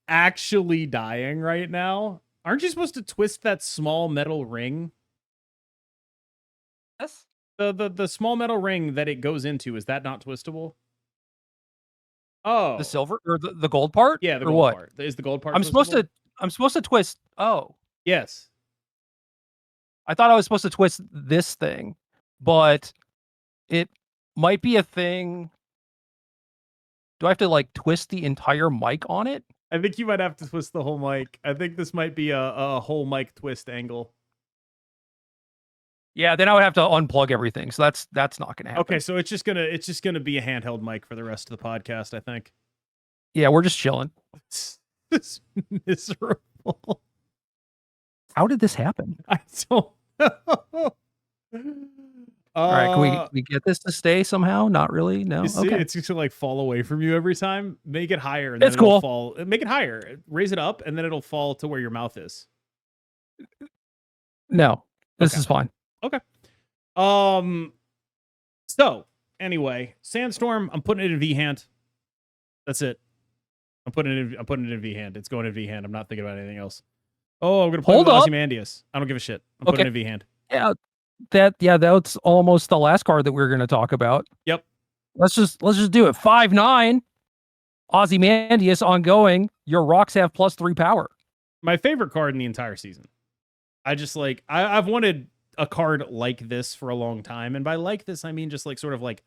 actually dying right now. Aren't you supposed to twist that small metal ring? Yes. The small metal ring that it goes into, is that not twistable? Oh. The silver or the gold part? Yeah, the gold part. Is the gold part twistable? I'm supposed to twist. Oh. Yes. I thought I was supposed to twist this thing, but it might be a thing. Do I have to like twist the entire mic on it? I think you might have to twist the whole mic. I think this might be a whole mic twist angle. Yeah, then I would have to unplug everything. So that's not gonna happen. Okay, so it's just gonna be a handheld mic for the rest of the podcast, I think. Yeah, we're just chilling. It's miserable. How did this happen? I don't know. All right, can we get this to stay somehow? Not really. No. You see, okay. It's just to like fall away from you every time. Make it higher, and then it's cool. Fall. Make it higher. Raise it up, and then it'll fall to where your mouth is. No, this is fine. Okay. So anyway, Sandstorm. I'm putting it in V hand. That's it. I'm putting it in V hand. It's going in V hand. I'm not thinking about anything else. Oh, I'm gonna play with Ozymandias. I don't give a shit. I'm putting it in V hand. Yeah, that's almost the last card that we're gonna talk about. Yep. Let's just do it. 5/9. Ozymandias ongoing. Your rocks have +3 power. My favorite card in the entire season. I just like I've wanted a card like this for a long time, and by like this I mean just like sort of like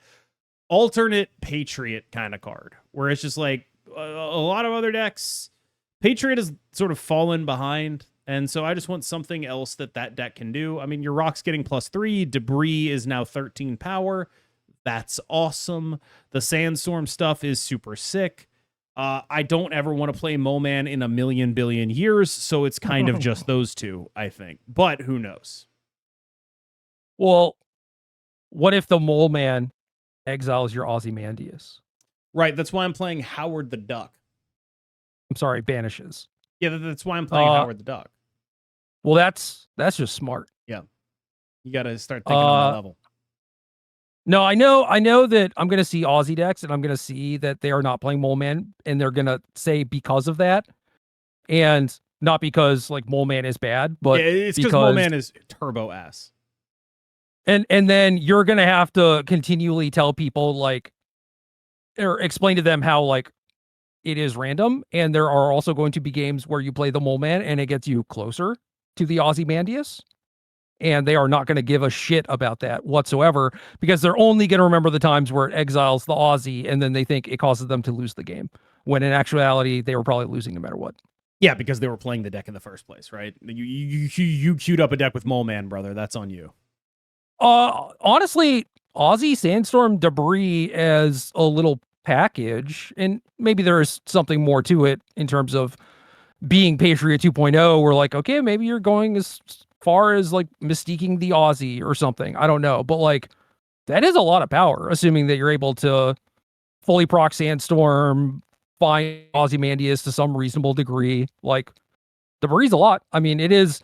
alternate Patriot kind of card, where it's just like a lot of other decks. Patriot has sort of fallen behind, and so I just want something else that deck can do. I mean, your rock's getting +3. Debris is now 13 power. That's awesome. The Sandstorm stuff is super sick. I don't ever want to play Mole Man in a million billion years, so it's kind of just those two, I think. But who knows? Well, what if the Mole Man exiles your Ozymandias? Right, that's why I'm playing Howard the Duck. I'm sorry, banishes. Yeah, that's why I'm playing Howard the Duck. Well, that's just smart. Yeah. You got to start thinking on that level. No, I know that I'm going to see Aussie decks, and I'm going to see that they are not playing Mole Man, and they're going to say because of that, and not because like Mole Man is bad, but it's because Mole Man is turbo ass. And then you're going to have to continually tell people like, or explain to them how like it is random, and there are also going to be games where you play the Mole Man and it gets you closer to the Ozymandias. And they are not going to give a shit about that whatsoever, because they're only going to remember the times where it exiles the Aussie, and then they think it causes them to lose the game, when in actuality, they were probably losing no matter what. Yeah, because they were playing the deck in the first place, right? You queued up a deck with Mole Man, brother. That's on you. Honestly, Aussie Sandstorm Debris as a little package, and maybe there's something more to it in terms of being Patriot 2.0, where like, okay, maybe you're going as far as like mystiquing the Aussie or something. I don't know. But like, that is a lot of power, assuming that you're able to fully proc Sandstorm, find Ozymandias to some reasonable degree. Like, Debris is a lot. I mean, it is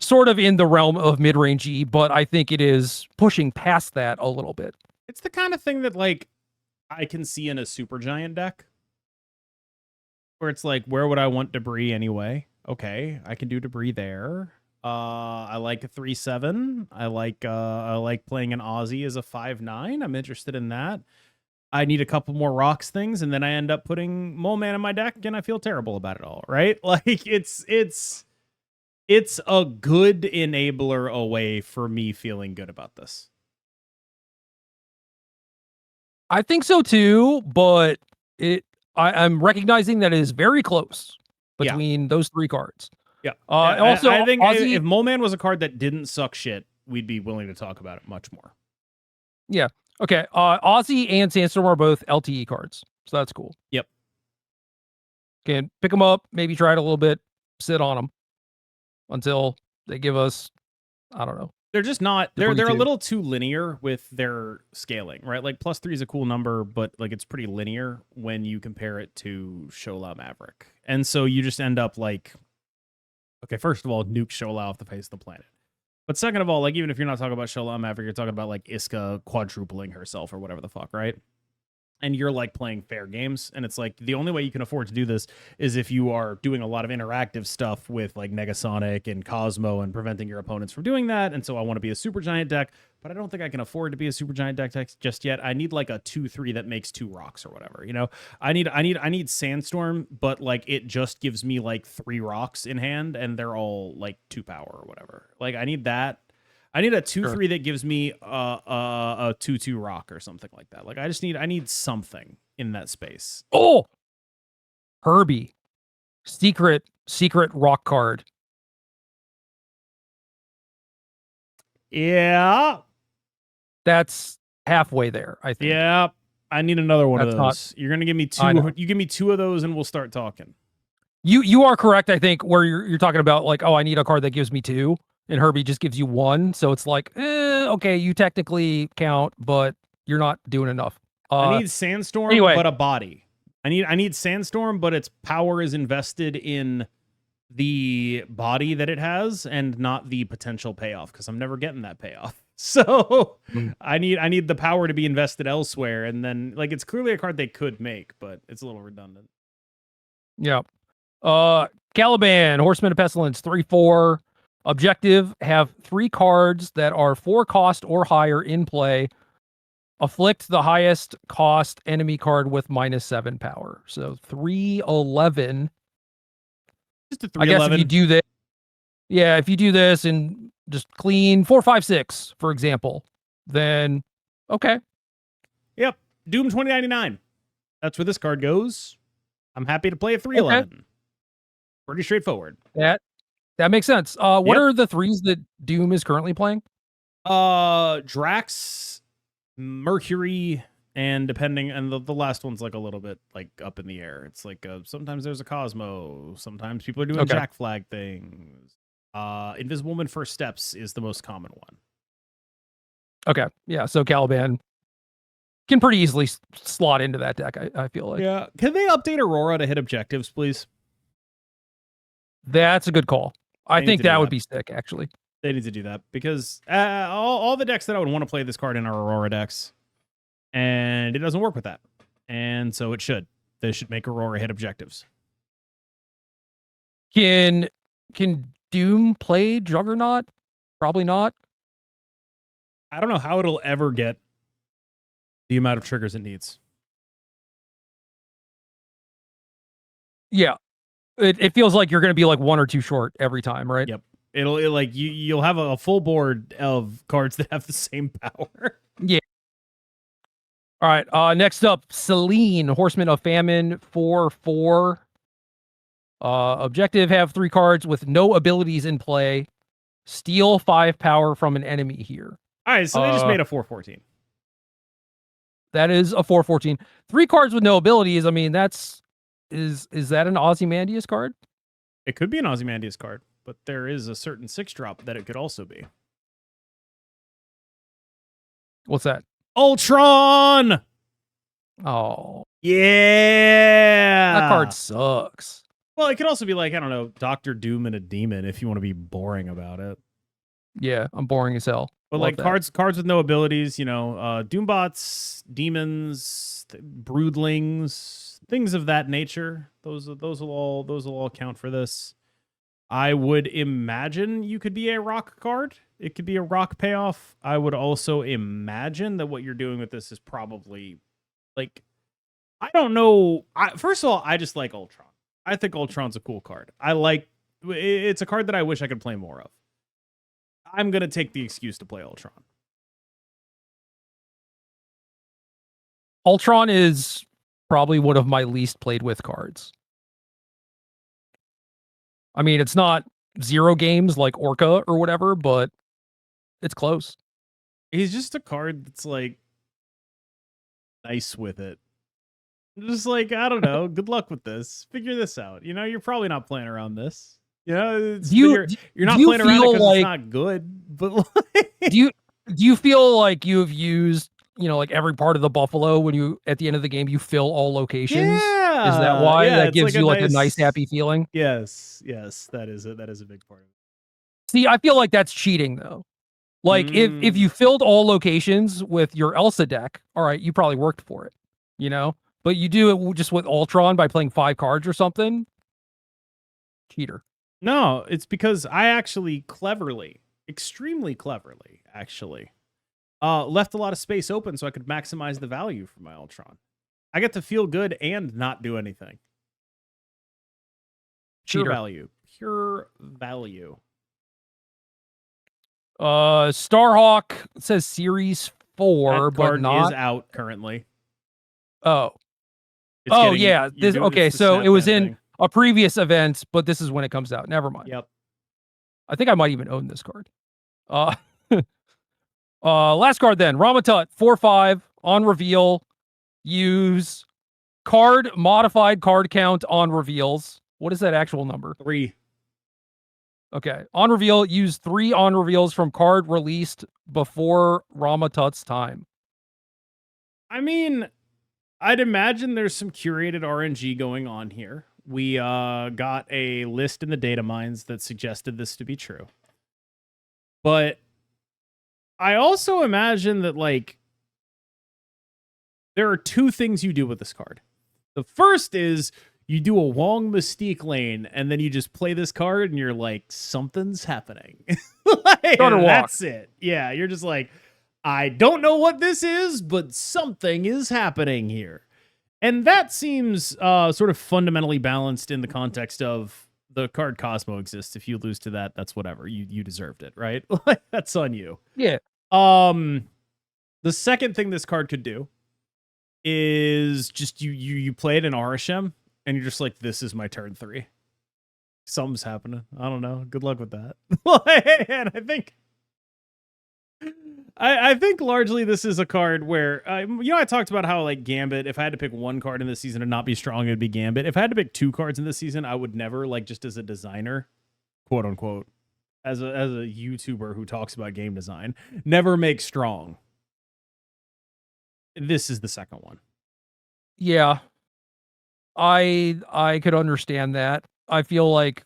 sort of in the realm of mid-rangey, but I think it is pushing past that a little bit. It's the kind of thing that like I can see in a super giant deck, where it's like, where would I want Debris anyway? Okay, I can do Debris there. I like a 3/7. I like playing an Aussie as a 5/9. I'm interested in that. I need a couple more rocks things, and then I end up putting Mole Man in my deck, and I feel terrible about it all, right? Like it's a good enabler away for me feeling good about this. I think so too, but I'm recognizing that it is very close between those 3 cards. Yeah. Also, I think Aussie, if Mole Man was a card that didn't suck shit, we'd be willing to talk about it much more. Yeah. Okay. Aussie and Sandstorm are both LTE cards, so that's cool. Yep. Can pick them up, maybe try it a little bit, sit on them until they give us, I don't know. They're just not. They're a little too linear with their scaling, right? Like +3 is a cool number, but like it's pretty linear when you compare it to Shola Maverick, and so you just end up like, okay, first of all, nuke Shola off the face of the planet. But second of all, like even if you're not talking about Shola Maverick, you're talking about like Iska quadrupling herself or whatever the fuck, right? And you're like playing fair games, and it's like the only way you can afford to do this is if you are doing a lot of interactive stuff with like Negasonic and Cosmo and preventing your opponents from doing that. And so I want to be a super giant deck, but I don't think I can afford to be a super giant deck just yet. I need like a 2/3 that makes 2 rocks or whatever. You know, I need Sandstorm, but like it just gives me like 3 rocks in hand, and they're all like 2 power or whatever. Like I need that. I need a 2/3 that gives me a 2/2 rock or something like that. Like I need something in that space. Oh, Herbie, secret rock card. Yeah, that's halfway there, I think. Yeah, I need another one of those. You're gonna give me 2. You give me 2 of those, and we'll start talking. You are correct, I think, where you're talking about like, oh, I need a card that gives me 2. And Herbie just gives you 1, so it's like, okay, you technically count, but you're not doing enough. I need Sandstorm, but a body. I need Sandstorm, but its power is invested in the body that it has and not the potential payoff, because I'm never getting that payoff. So I need the power to be invested elsewhere, and then like it's clearly a card they could make, but it's a little redundant. Yeah. Caliban, Horseman of Pestilence, 3/4. Objective, have 3 cards that are 4 cost or higher in play. Afflict the highest cost enemy card with -7 power. So 3/11. Just a 3/11. I guess if you do this, if you do this and just clean 4, 5, 6, for example, then okay. Yep. Doom 2099. That's where this card goes. I'm happy to play a 3/11. Okay. Pretty straightforward. That makes sense. What are the 3s that Doom is currently playing? Drax, Mercury, and the last one's like a little bit like up in the air. It's like sometimes there's a Cosmo, sometimes people are doing Jack Flag things. Invisible Woman First Steps is the most common one. Okay, yeah. So Caliban can pretty easily slot into that deck. I feel like. Yeah. Can they update Aurora to hit objectives, please? That's a good call. I think that would be sick, actually. They need to do that because all the decks that I would want to play this card in are Aurora decks, and it doesn't work with that. And so it should. They should make Aurora hit objectives. Can Doom play Juggernaut? Probably not. I don't know how it'll ever get the amount of triggers it needs. Yeah. It feels like you're going to be like 1 or 2 short every time, right? Yep. It'll like you'll have a full board of cards that have the same power. Yeah. All right. Next up, Seline, Horseman of Famine, 4/4. Objective, have 3 cards with no abilities in play. Steal 5 power from an enemy here. All right, so they just made a 4/14. That is a 4/14. 3 cards with no abilities. I mean, is that an Ozymandias card? It could be an Ozymandias card, but there is a certain 6-drop that it could also be. What's that? Ultron! Oh. Yeah! That card sucks. Well, it could also be like, I don't know, Dr. Doom and a demon if you want to be boring about it. Yeah, I'm boring as hell. But like cards with no abilities, you know, Doombots, demons, broodlings, things of that nature. Those will all count for this. I would imagine you could be a rock card. It could be a rock payoff. I would also imagine that what you're doing with this is probably like, I don't know. First of all, I just like Ultron. I think Ultron's a cool card. It's a card that I wish I could play more of. I'm going to take the excuse to play Ultron. Ultron is probably one of my least played with cards. I mean, it's not 0 games like Orca or whatever, but it's close. He's just a card that's like nice with it. Just like, I don't know. Good luck with this. Figure this out. You know, you're probably not playing around this. You know, you're not playing around it because it's not good. But like, do you feel like you've used, you know, like every part of the buffalo when you at the end of the game you fill all locations? Yeah. Is that why that gives you like a nice happy feeling? Yes, that is it. That is a big part of it. See, I feel like that's cheating though. Like if you filled all locations with your Elsa deck, all right, you probably worked for it, you know? But you do it just with Ultron by playing 5 cards or something. Cheater. No, it's because I actually extremely cleverly, actually, left a lot of space open so I could maximize the value for my Ultron. I get to feel good and not do anything. Pure value. Pure value. Starhawk says Series 4, that but card not is out currently. Oh. Yeah. Okay, so it was in a previous event, but this is when it comes out. Never mind. Yep. I think I might even own this card. Last card then. Rama-Tut, 4/5 on reveal. Use modified card count on reveals. What is that actual number? 3. Okay. On reveal, use 3 on reveals from card released before Rama-Tut's time. I mean, I'd imagine there's some curated RNG going on here. We got a list in the data mines that suggested this to be true. But I also imagine that, like, there are 2 things you do with this card. The first is you do a Wong Mystique lane, and then you just play this card, and you're like, something's happening. That's it. Yeah, you're just like, I don't know what this is, but something is happening here. And that seems sort of fundamentally balanced in the context of the card Cosmo exists. If you lose to that, that's whatever. You deserved it, right? That's on you. Yeah. The second thing this card could do is just you play it in Arishem, and you're just like, this is my turn 3. Something's happening. I don't know. Good luck with that. And I think largely this is a card where, I talked about how, like, Gambit, if I had to pick one card in this season and not be strong, it would be Gambit. If I had to pick 2 cards in this season, I would never, like, just as a designer, quote unquote, as a YouTuber who talks about game design, never make strong. This is the second one. Yeah. I could understand that. I feel like,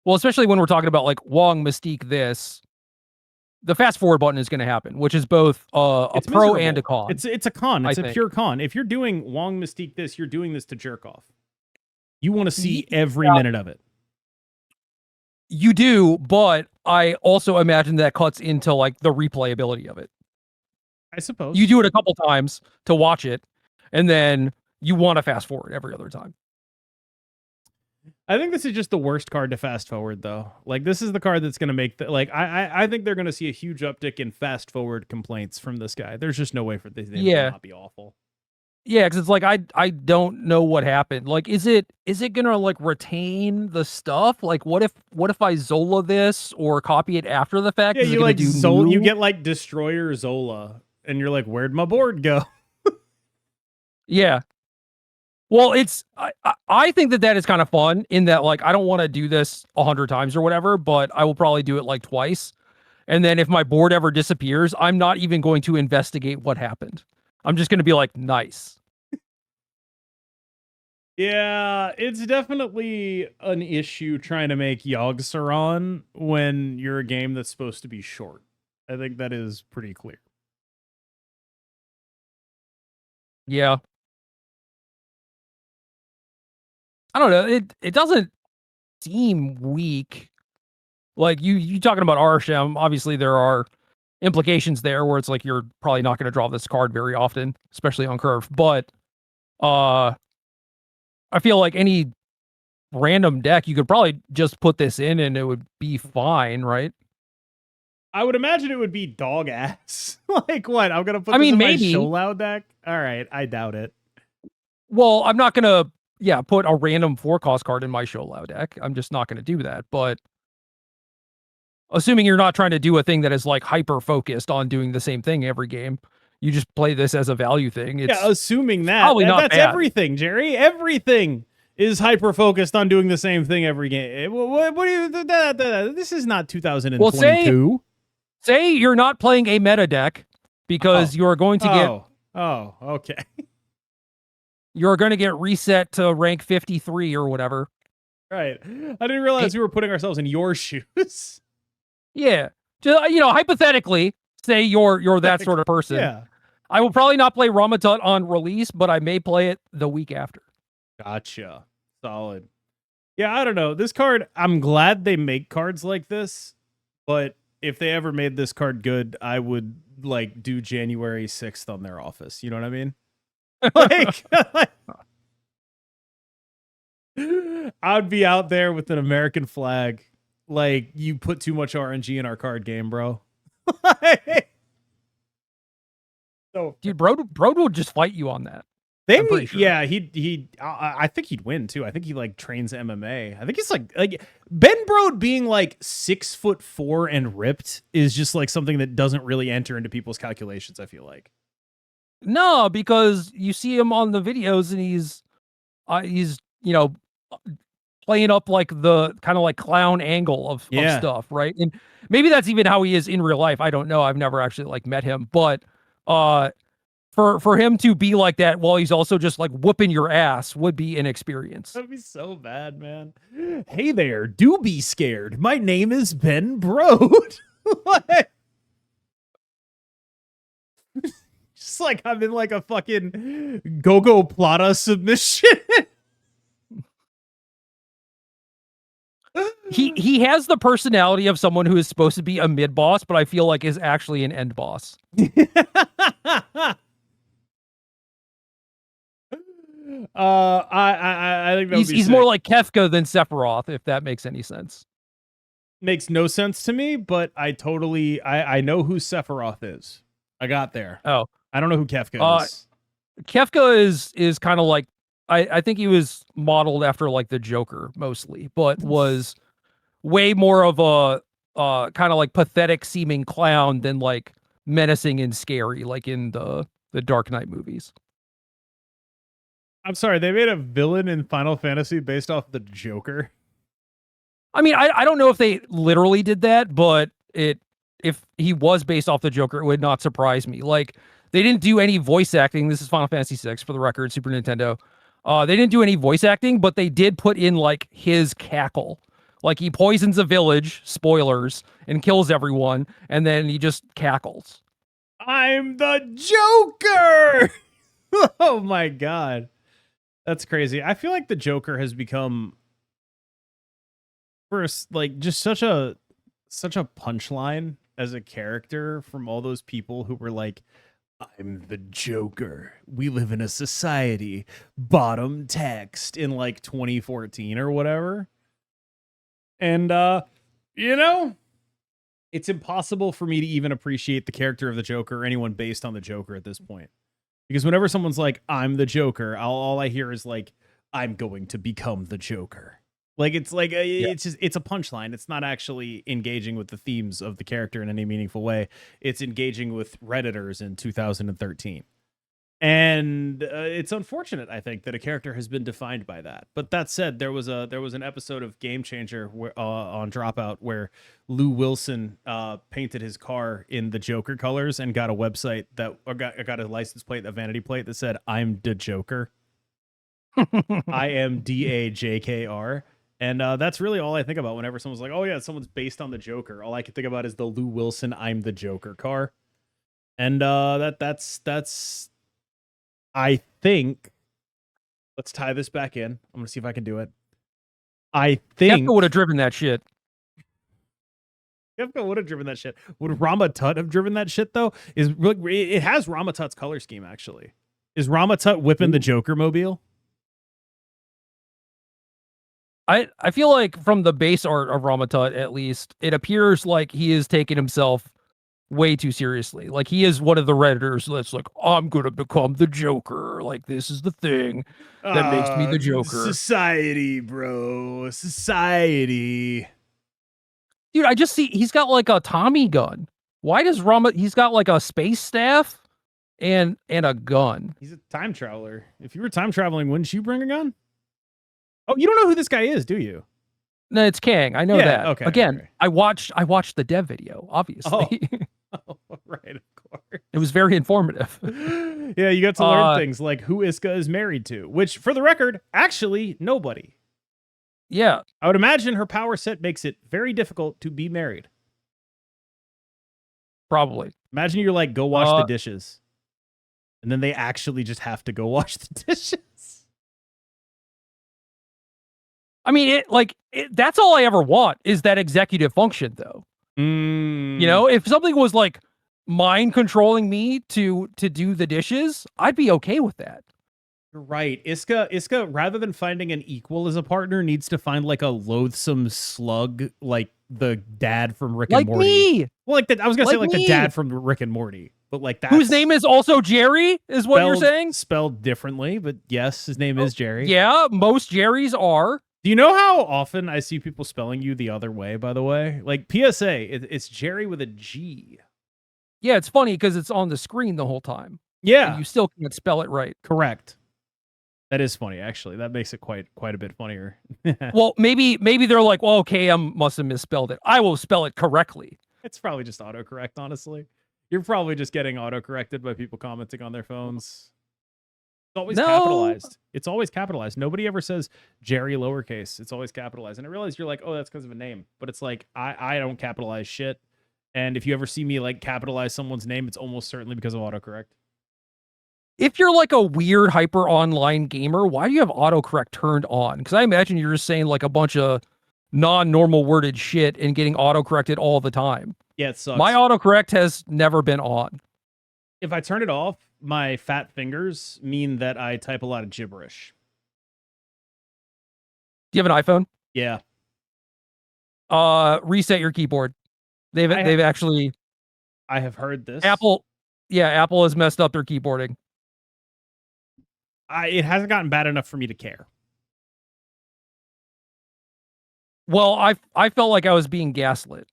well, especially when we're talking about like Wong Mystique this, the fast forward button is going to happen, which is both a pro and a con. It's a con. It's a pure con. If you're doing Wong Mystique this, you're doing this to jerk off. You want to see every minute of it. You do, but I also imagine that cuts into like the replayability of it. I suppose. You do it a couple times to watch it, and then you want to fast forward every other time. I think this is just the worst card to fast forward, though. Like, this is the card that's going to make I think they're going to see a huge uptick in fast forward complaints from this guy. There's just no way for this to not be awful. Yeah, because it's like I don't know what happened. Like, is it gonna like retain the stuff? Like, what if I Zola this or copy it after the fact? Yeah, you like Zola. You get like Destroyer Zola, and you're like, where'd my board go? Yeah. Well, I think that is kind of fun in that, like, I don't want to do this 100 times or whatever, but I will probably do it like twice. And then if my board ever disappears, I'm not even going to investigate what happened. I'm just going to be like, nice. Yeah, it's definitely an issue trying to make Yogg-Saron when you're a game that's supposed to be short. I think that is pretty clear. Yeah. I don't know. It doesn't seem weak. Like you talking about Arshem, obviously there are implications there where it's like you're probably not going to draw this card very often, especially on curve. But I feel like any random deck you could probably just put this in and it would be fine, right? I would imagine it would be dog ass. Like what? I'm gonna put this in maybe. my Sholau deck? All right, I doubt it. Well, I'm not gonna put a random 4-cost card in my Sholau deck. I'm just not gonna do that. But assuming you're not trying to do a thing that is like hyper focused on doing the same thing every game, you just play this as a value thing. It's assuming that probably not that's bad. everything, Jerry. Everything is hyper focused on doing the same thing every game. What do you? This is not 2022. Well, say you're not playing a meta deck because you're going to get. Oh, okay. You're going to get reset to rank 53 or whatever. Right. I didn't realize we were putting ourselves in your shoes. Yeah. Just, hypothetically, say you're that sort of person. Yeah. I will probably not play Rama-Tut on release, but I may play it the week after. Gotcha. Solid. Yeah, I don't know. This card, I'm glad they make cards like this, but if they ever made this card good, I would like do January 6th on their office. You know what I mean? Like, I'd be out there with an American flag. Like, you put too much RNG in our card game, bro. So, dude, Broad would just fight you on that. Sure. Yeah, I think he'd win too. I think he like trains MMA. I think it's like Ben Brode being like 6'4" and ripped is just like something that doesn't really enter into people's calculations, I feel like. No, because you see him on the videos and he's playing up like the kind of like clown angle of stuff, right? And maybe that's even how he is in real life. I don't know. I've never actually like met him, but for him to be like that while he's also just like whooping your ass would be an experience. That'd be so bad, man. Hey there, do be scared. My name is Ben Brode. What? Just like I'm in like a fucking Go-Go Plata submission. He has the personality of someone who is supposed to be a mid boss, but I feel like is actually an end boss. I think he's more like Kefka than Sephiroth, if that makes any sense. Makes no sense to me, but I know who Sephiroth is. I got there. Oh, I don't know who Kefka is. Kefka is kind of like I think he was modeled after like the Joker mostly, but was way more of a kind of like pathetic seeming clown than like menacing and scary, like in the Dark Knight movies. I'm sorry, they made a villain in Final Fantasy based off the Joker. I mean, I don't know if they literally did that, but if he was based off the Joker, it would not surprise me. Like, they didn't do any voice acting. This is Final Fantasy VI, for the record, Super Nintendo. They didn't do any voice acting, but they did put in like his cackle. Like, he poisons a village, spoilers, and kills everyone, and then he just cackles. I'm the Joker! Oh my god. That's crazy. I feel like the Joker has become first like just such a punchline as a character from all those people who were like, I'm the Joker. We live in a society. Bottom text in like 2014 or whatever. And it's impossible for me to even appreciate the character of the Joker or anyone based on the Joker at this point. Because whenever someone's like, I'm the Joker, all I hear is like, I'm going to become the Joker. Like, it's like, it's a punchline. It's not actually engaging with the themes of the character in any meaningful way. It's engaging with Redditors in 2013. And it's unfortunate, I think, that a character has been defined by that. But that said, there was an episode of Game Changer on Dropout where Lou Wilson painted his car in the Joker colors and got a website got a license plate, a vanity plate that said, I'm the Joker. IMDAJKR. And that's really all I think about whenever someone's like, oh yeah, someone's based on the Joker. All I can think about is the Lou Wilson I'm the Joker car. And that's I think, let's tie this back in. I'm going to see if I can do it. I think Kefka would have driven that shit. Kefka would have driven that shit. Would Rama-Tut have driven that shit though? It has Rama-Tut's color scheme actually. Is Rama-Tut whipping the Joker mobile? I feel like from the base art of Rama-Tut, at least, it appears like he is taking himself way too seriously. Like he is one of the Redditors that's like, I'm gonna become the Joker. Like this is the thing that makes me the Joker. Society, bro. Society. Dude, I just see he's got like a Tommy gun. Why does he's got like a space staff and a gun. He's a time traveler. If you were time traveling, wouldn't you bring a gun? Oh, you don't know who this guy is, do you? No, it's Kang. I know that. Okay. Again, okay. I watched the dev video, obviously. Oh, right, of course. It was very informative. Yeah, you got to learn things like who Iska is married to, which, for the record, actually, nobody. Yeah. I would imagine her power set makes it very difficult to be married. Probably. Imagine you're like, go wash the dishes. And then they actually just have to go wash the dishes. I mean, that's all I ever want is that executive function, though. You know, if something was like mind controlling me to do the dishes, I'd be okay with that. You're right. Iska, rather than finding an equal as a partner, needs to find like a loathsome slug, like the dad from Rick and Morty. Me. Well, like that. I was gonna say like the dad from Rick and Morty, but like that. Whose name is also Gerry, is what you're saying? Spelled differently, but yes, his name is Gerry. Yeah, most Jerrys are. Do you know how often I see people spelling you the other way, by the way? Like PSA, it's Gerry with a G. Yeah, it's funny because it's on the screen the whole time. Yeah. And you still can't spell it right. Correct. That is funny, actually. That makes it quite a bit funnier. Well, maybe they're like, well, KM must have misspelled it. I will spell it correctly. It's probably just autocorrect, honestly. You're probably just getting autocorrected by people commenting on their phones. It's always capitalized. It's always capitalized. Nobody ever says Gerry lowercase. It's always capitalized. And I realize you're like, oh, that's because of a name. But it's like, I don't capitalize shit. And if you ever see me like capitalize someone's name, it's almost certainly because of autocorrect. If you're like a weird hyper online gamer, why do you have autocorrect turned on? Because I imagine you're just saying like a bunch of non-normal worded shit and getting autocorrected all the time. Yeah, it sucks. My autocorrect has never been on. If I turn it off, my fat fingers mean that I type a lot of gibberish. Do you have an iPhone? Yeah. Reset your keyboard. They've actually. I have heard this. Apple has messed up their keyboarding. It hasn't gotten bad enough for me to care. Well, I felt like I was being gaslit.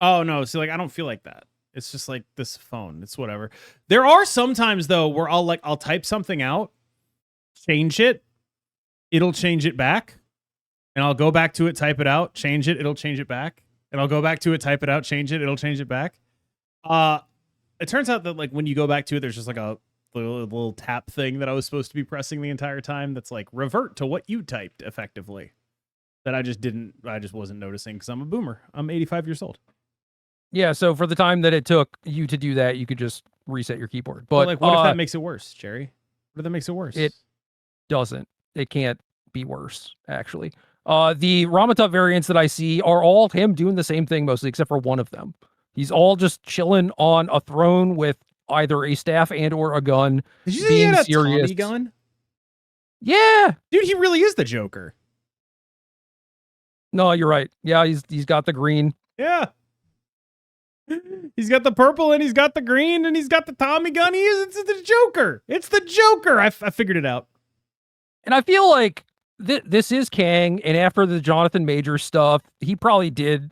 Oh no, see, like I don't feel like that. It's just like this phone. It's whatever. There are some times though where I'll type something out, change it, it'll change it back, and I'll go back to it, type it out, change it, it'll change it back, and I'll go back to it, type it out, change it, it'll change it back. It turns out that like when you go back to it, there's just like a little tap thing that I was supposed to be pressing the entire time. That's like revert to what you typed effectively. That I just wasn't noticing because I'm a boomer. I'm 85 years old. Yeah, so for the time that it took you to do that, you could just reset your keyboard. But like, what if that makes it worse, Gerry? What if that makes it worse? It doesn't. It can't be worse, actually. The Rama-Tut variants that I see are all him doing the same thing mostly, except for one of them. He's all just chilling on a throne with either a staff and or a gun. Did you say he had a Tommy gun? Yeah, dude, he really is the Joker. No, you're right. Yeah, he's got the green. Yeah. He's got the purple and he's got the green and he's got the Tommy gun. It's the Joker. It's the Joker. I figured it out. And I feel like this is Kang. And after the Jonathan Majors stuff, he probably did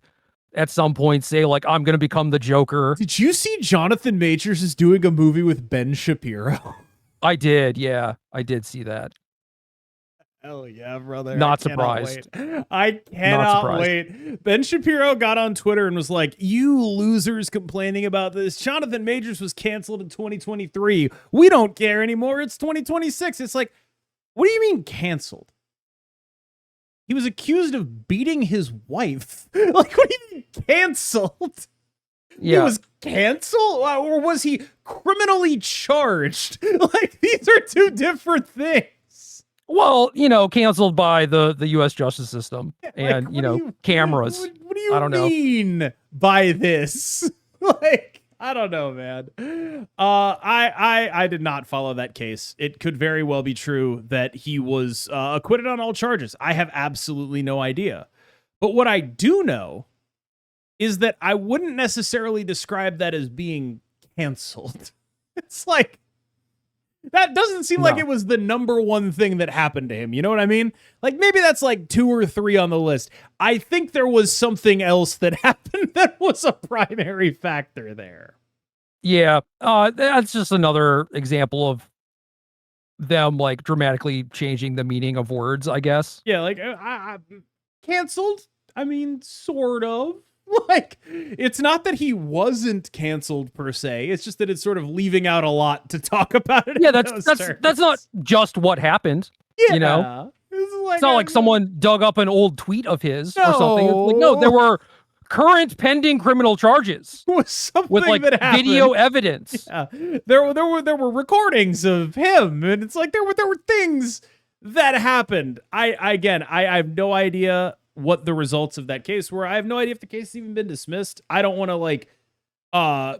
at some point say like, I'm going to become the Joker. Did you see Jonathan Majors is doing a movie with Ben Shapiro? I did. Yeah, I did see that. Hell yeah, brother. Not surprised. I cannot wait. Ben Shapiro got on Twitter and was like, you losers complaining about this. Jonathan Majors was canceled in 2023. We don't care anymore. It's 2026. It's like, what do you mean canceled? He was accused of beating his wife. Like, what do you mean canceled? Yeah. He was canceled? Or was he criminally charged? Like, these are two different things. Well, canceled by the U.S. justice system and, cameras. What do you mean by this? Like, I don't know, man. I did not follow that case. It could very well be true that he was acquitted on all charges. I have absolutely no idea. But what I do know is that I wouldn't necessarily describe that as being canceled. It's like, that doesn't seem like it was the number one thing that happened to him. You know what I mean? Like, maybe that's like 2 or 3 on the list. I think there was something else that happened that was a primary factor there. Yeah. That's just another example of them like dramatically changing the meaning of words, I guess. Yeah. Like, I canceled. I mean, sort of. Like, it's not that he wasn't canceled per se. It's just that it's sort of leaving out a lot to talk about it. Yeah, that's not just what happened. Yeah. It's not like someone dug up an old tweet of his or something. It's like, no, there were current pending criminal charges with something with like that happened. Video evidence. Yeah. There were recordings of him, and it's like there were things that happened. I have no idea what the results of that case were. I have no idea if the case has even been dismissed. I don't want to like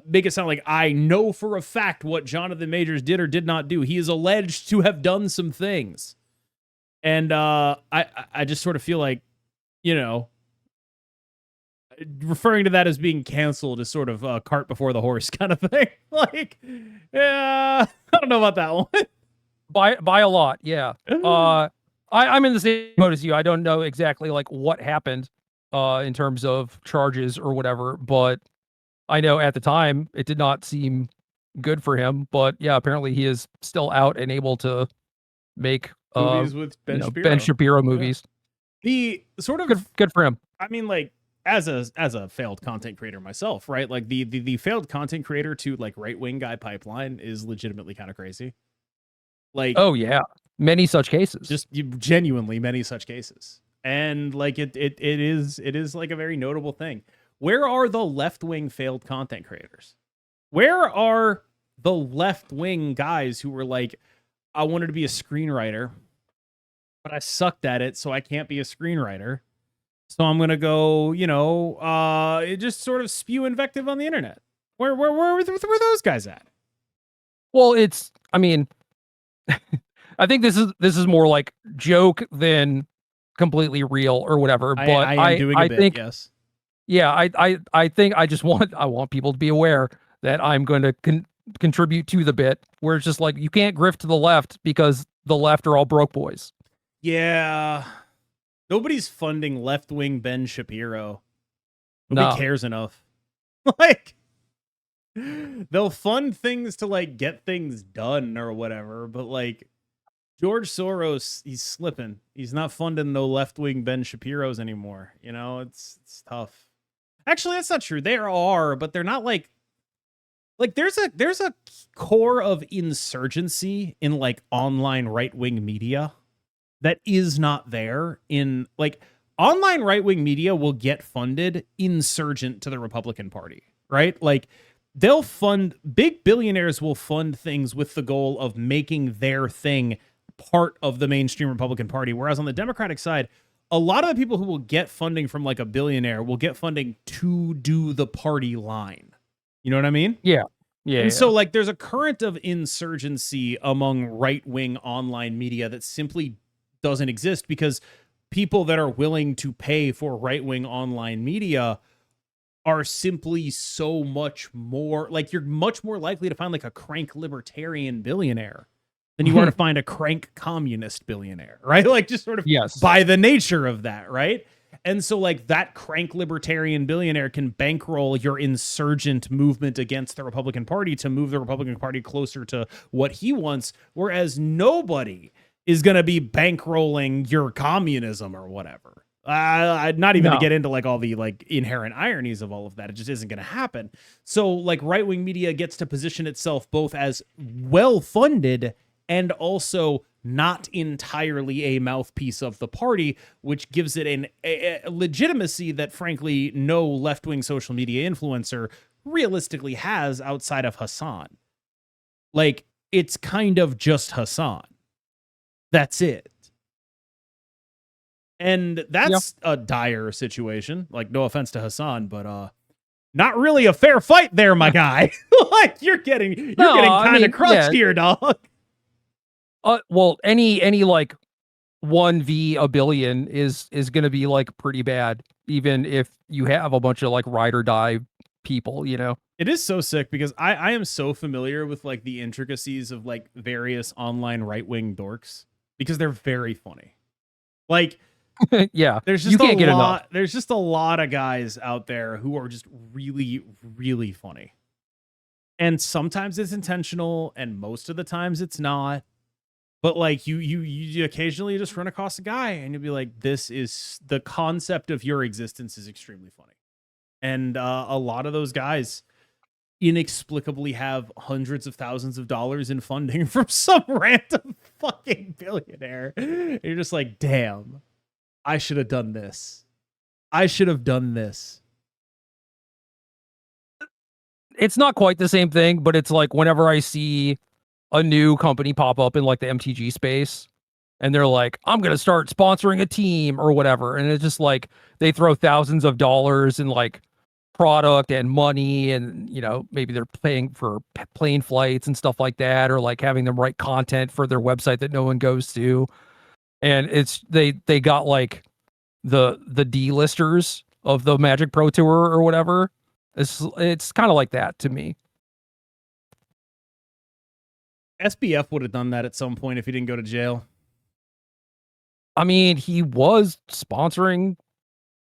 make it sound like I know for a fact what Jonathan Majors did or did not do. He is alleged to have done some things. And I just sort of feel like, referring to that as being canceled is sort of cart before the horse kind of thing. Like, yeah, I don't know about that one. By a lot, yeah. I'm in the same boat as you. I don't know exactly like what happened in terms of charges or whatever, but I know at the time it did not seem good for him. But yeah, apparently he is still out and able to make movies with Ben Shapiro movies. Yeah. The sort of good for him. I mean, like as a failed content creator myself, right? Like the failed content creator to like right-wing guy pipeline is legitimately kind of crazy. Like, oh yeah, many such cases. Just genuinely many such cases. And like it is like a very notable thing. Where are the left-wing failed content creators? Where are the left-wing guys who were like, I wanted to be a screenwriter, but I sucked at it, so I can't be a screenwriter. So I'm gonna go, just sort of spew invective on the internet. Where were those guys at? Well, I mean, I think this is more like joke than completely real or whatever. But I am doing a bit, think, yes. Yeah, I think I want people to be aware that I'm going to contribute to the bit where it's just like you can't grift to the left because the left are all broke boys. Yeah. Nobody's funding left-wing Ben Shapiro. Nobody cares enough. Like, they'll fund things to like get things done or whatever, but like George Soros, he's slipping. He's not funding no left-wing Ben Shapiros anymore. It's tough. Actually, that's not true. There are, but they're not like there's a core of insurgency in like online right-wing media that is not there in like online right-wing media will get funded insurgent to the Republican Party, right? Like they'll fund, big billionaires will fund things with the goal of making their thing part of the mainstream Republican Party. Whereas on the Democratic side, a lot of the people who will get funding from like a billionaire will get funding to do the party line. You know what I mean? Yeah. Yeah. And so like there's a current of insurgency among right-wing online media that simply doesn't exist because people that are willing to pay for right-wing online media are simply so much more like you're much more likely to find like a crank libertarian billionaire than you are to find a crank communist billionaire, right? Like just sort of by the nature of that, right? And so like that crank libertarian billionaire can bankroll your insurgent movement against the Republican Party to move the Republican Party closer to what he wants, whereas nobody is going to be bankrolling your communism or whatever. Not even to get into like all the like inherent ironies of all of that. It just isn't going to happen. So like right-wing media gets to position itself both as well-funded and also not entirely a mouthpiece of the party, which gives it a legitimacy that frankly no left-wing social media influencer realistically has outside of Hassan. Like it's kind of just Hassan. That's it. And that's a dire situation. Like, no offense to Hassan, but not really a fair fight there, my guy. Like, you're getting kind of crushed here, dog. Well, any like 1v a billion is going to be like pretty bad, even if you have a bunch of like ride or die people, you know. It is so sick because I am so familiar with like the intricacies of like various online right-wing dorks because they're very funny. Like, yeah, there's just there's just a lot of guys out there who are just really, really funny. And sometimes it's intentional and most of the times it's not. But like you occasionally just run across a guy and you'll be like, this is the concept of your existence is extremely funny. And a lot of those guys inexplicably have hundreds of thousands of dollars in funding from some random fucking billionaire. And you're just like, damn, I should have done this. I should have done this. It's not quite the same thing, but it's like whenever I see a new company pop up in like the MTG space and they're like, I'm going to start sponsoring a team or whatever. And it's just like, they throw thousands of dollars in like product and money. And, you know, maybe they're paying for plane flights and stuff like that, or like having them write content for their website that no one goes to. And it's, they got like the D-listers of the Magic Pro Tour or whatever. It's kind of like that to me. SBF would have done that at some point if he didn't go to jail. I mean, he was sponsoring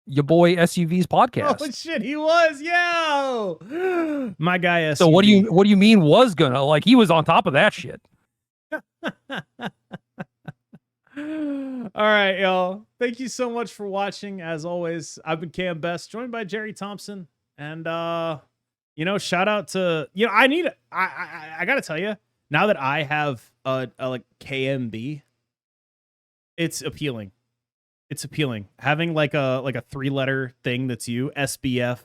your boy SUV's podcast. Oh shit, he was, yo, my guy SUV. So what do you mean was gonna? Like, he was on top of that shit. All right, y'all. Thank you so much for watching. As always, I've been KMBest, joined by Gerry Thompson, and you know, shout out to I gotta tell you. Now that I have a like KMB, it's appealing. It's appealing. Having like a 3-letter thing that's you, SBF,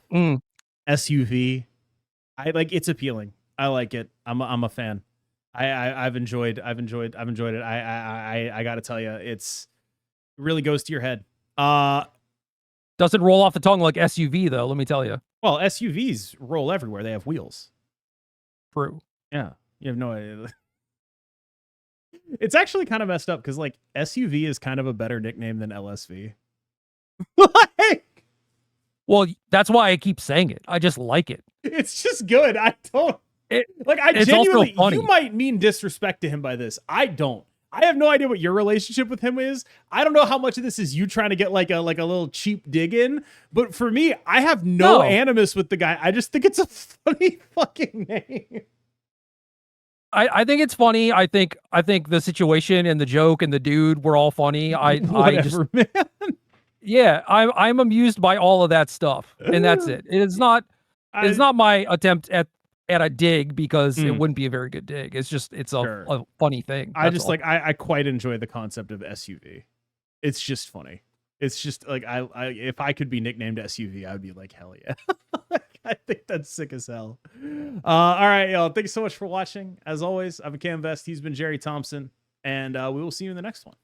SUV. It's appealing. I like it. I'm a fan. I've enjoyed it. I gotta tell you, it really goes to your head. Doesn't roll off the tongue like SUV though, let me tell you. Well, SUVs roll everywhere. They have wheels. True. Yeah. You have no idea. It's actually kind of messed up because like SUV is kind of a better nickname than LSV. Like, well, that's why I keep saying it. I just like it. It's just good. I genuinely, you might mean disrespect to him by this. I don't. I have no idea what your relationship with him is. I don't know how much of this is you trying to get like a little cheap dig in. But for me, I have no animus with the guy. I just think it's a funny fucking name. I think it's funny. I think the situation and the joke and the dude were all funny. Whatever, man. Yeah, I'm amused by all of that stuff, and that's it. It's not my attempt at a dig because it wouldn't be a very good dig. It's just a funny thing. I quite enjoy the concept of SUV. It's just funny. It's just like if I could be nicknamed SUV, I would be like, hell yeah. I think that's sick as hell. All right, y'all. Thanks so much for watching. As always, I've been KMBest. He's been Gerry Thompson, and we will see you in the next one.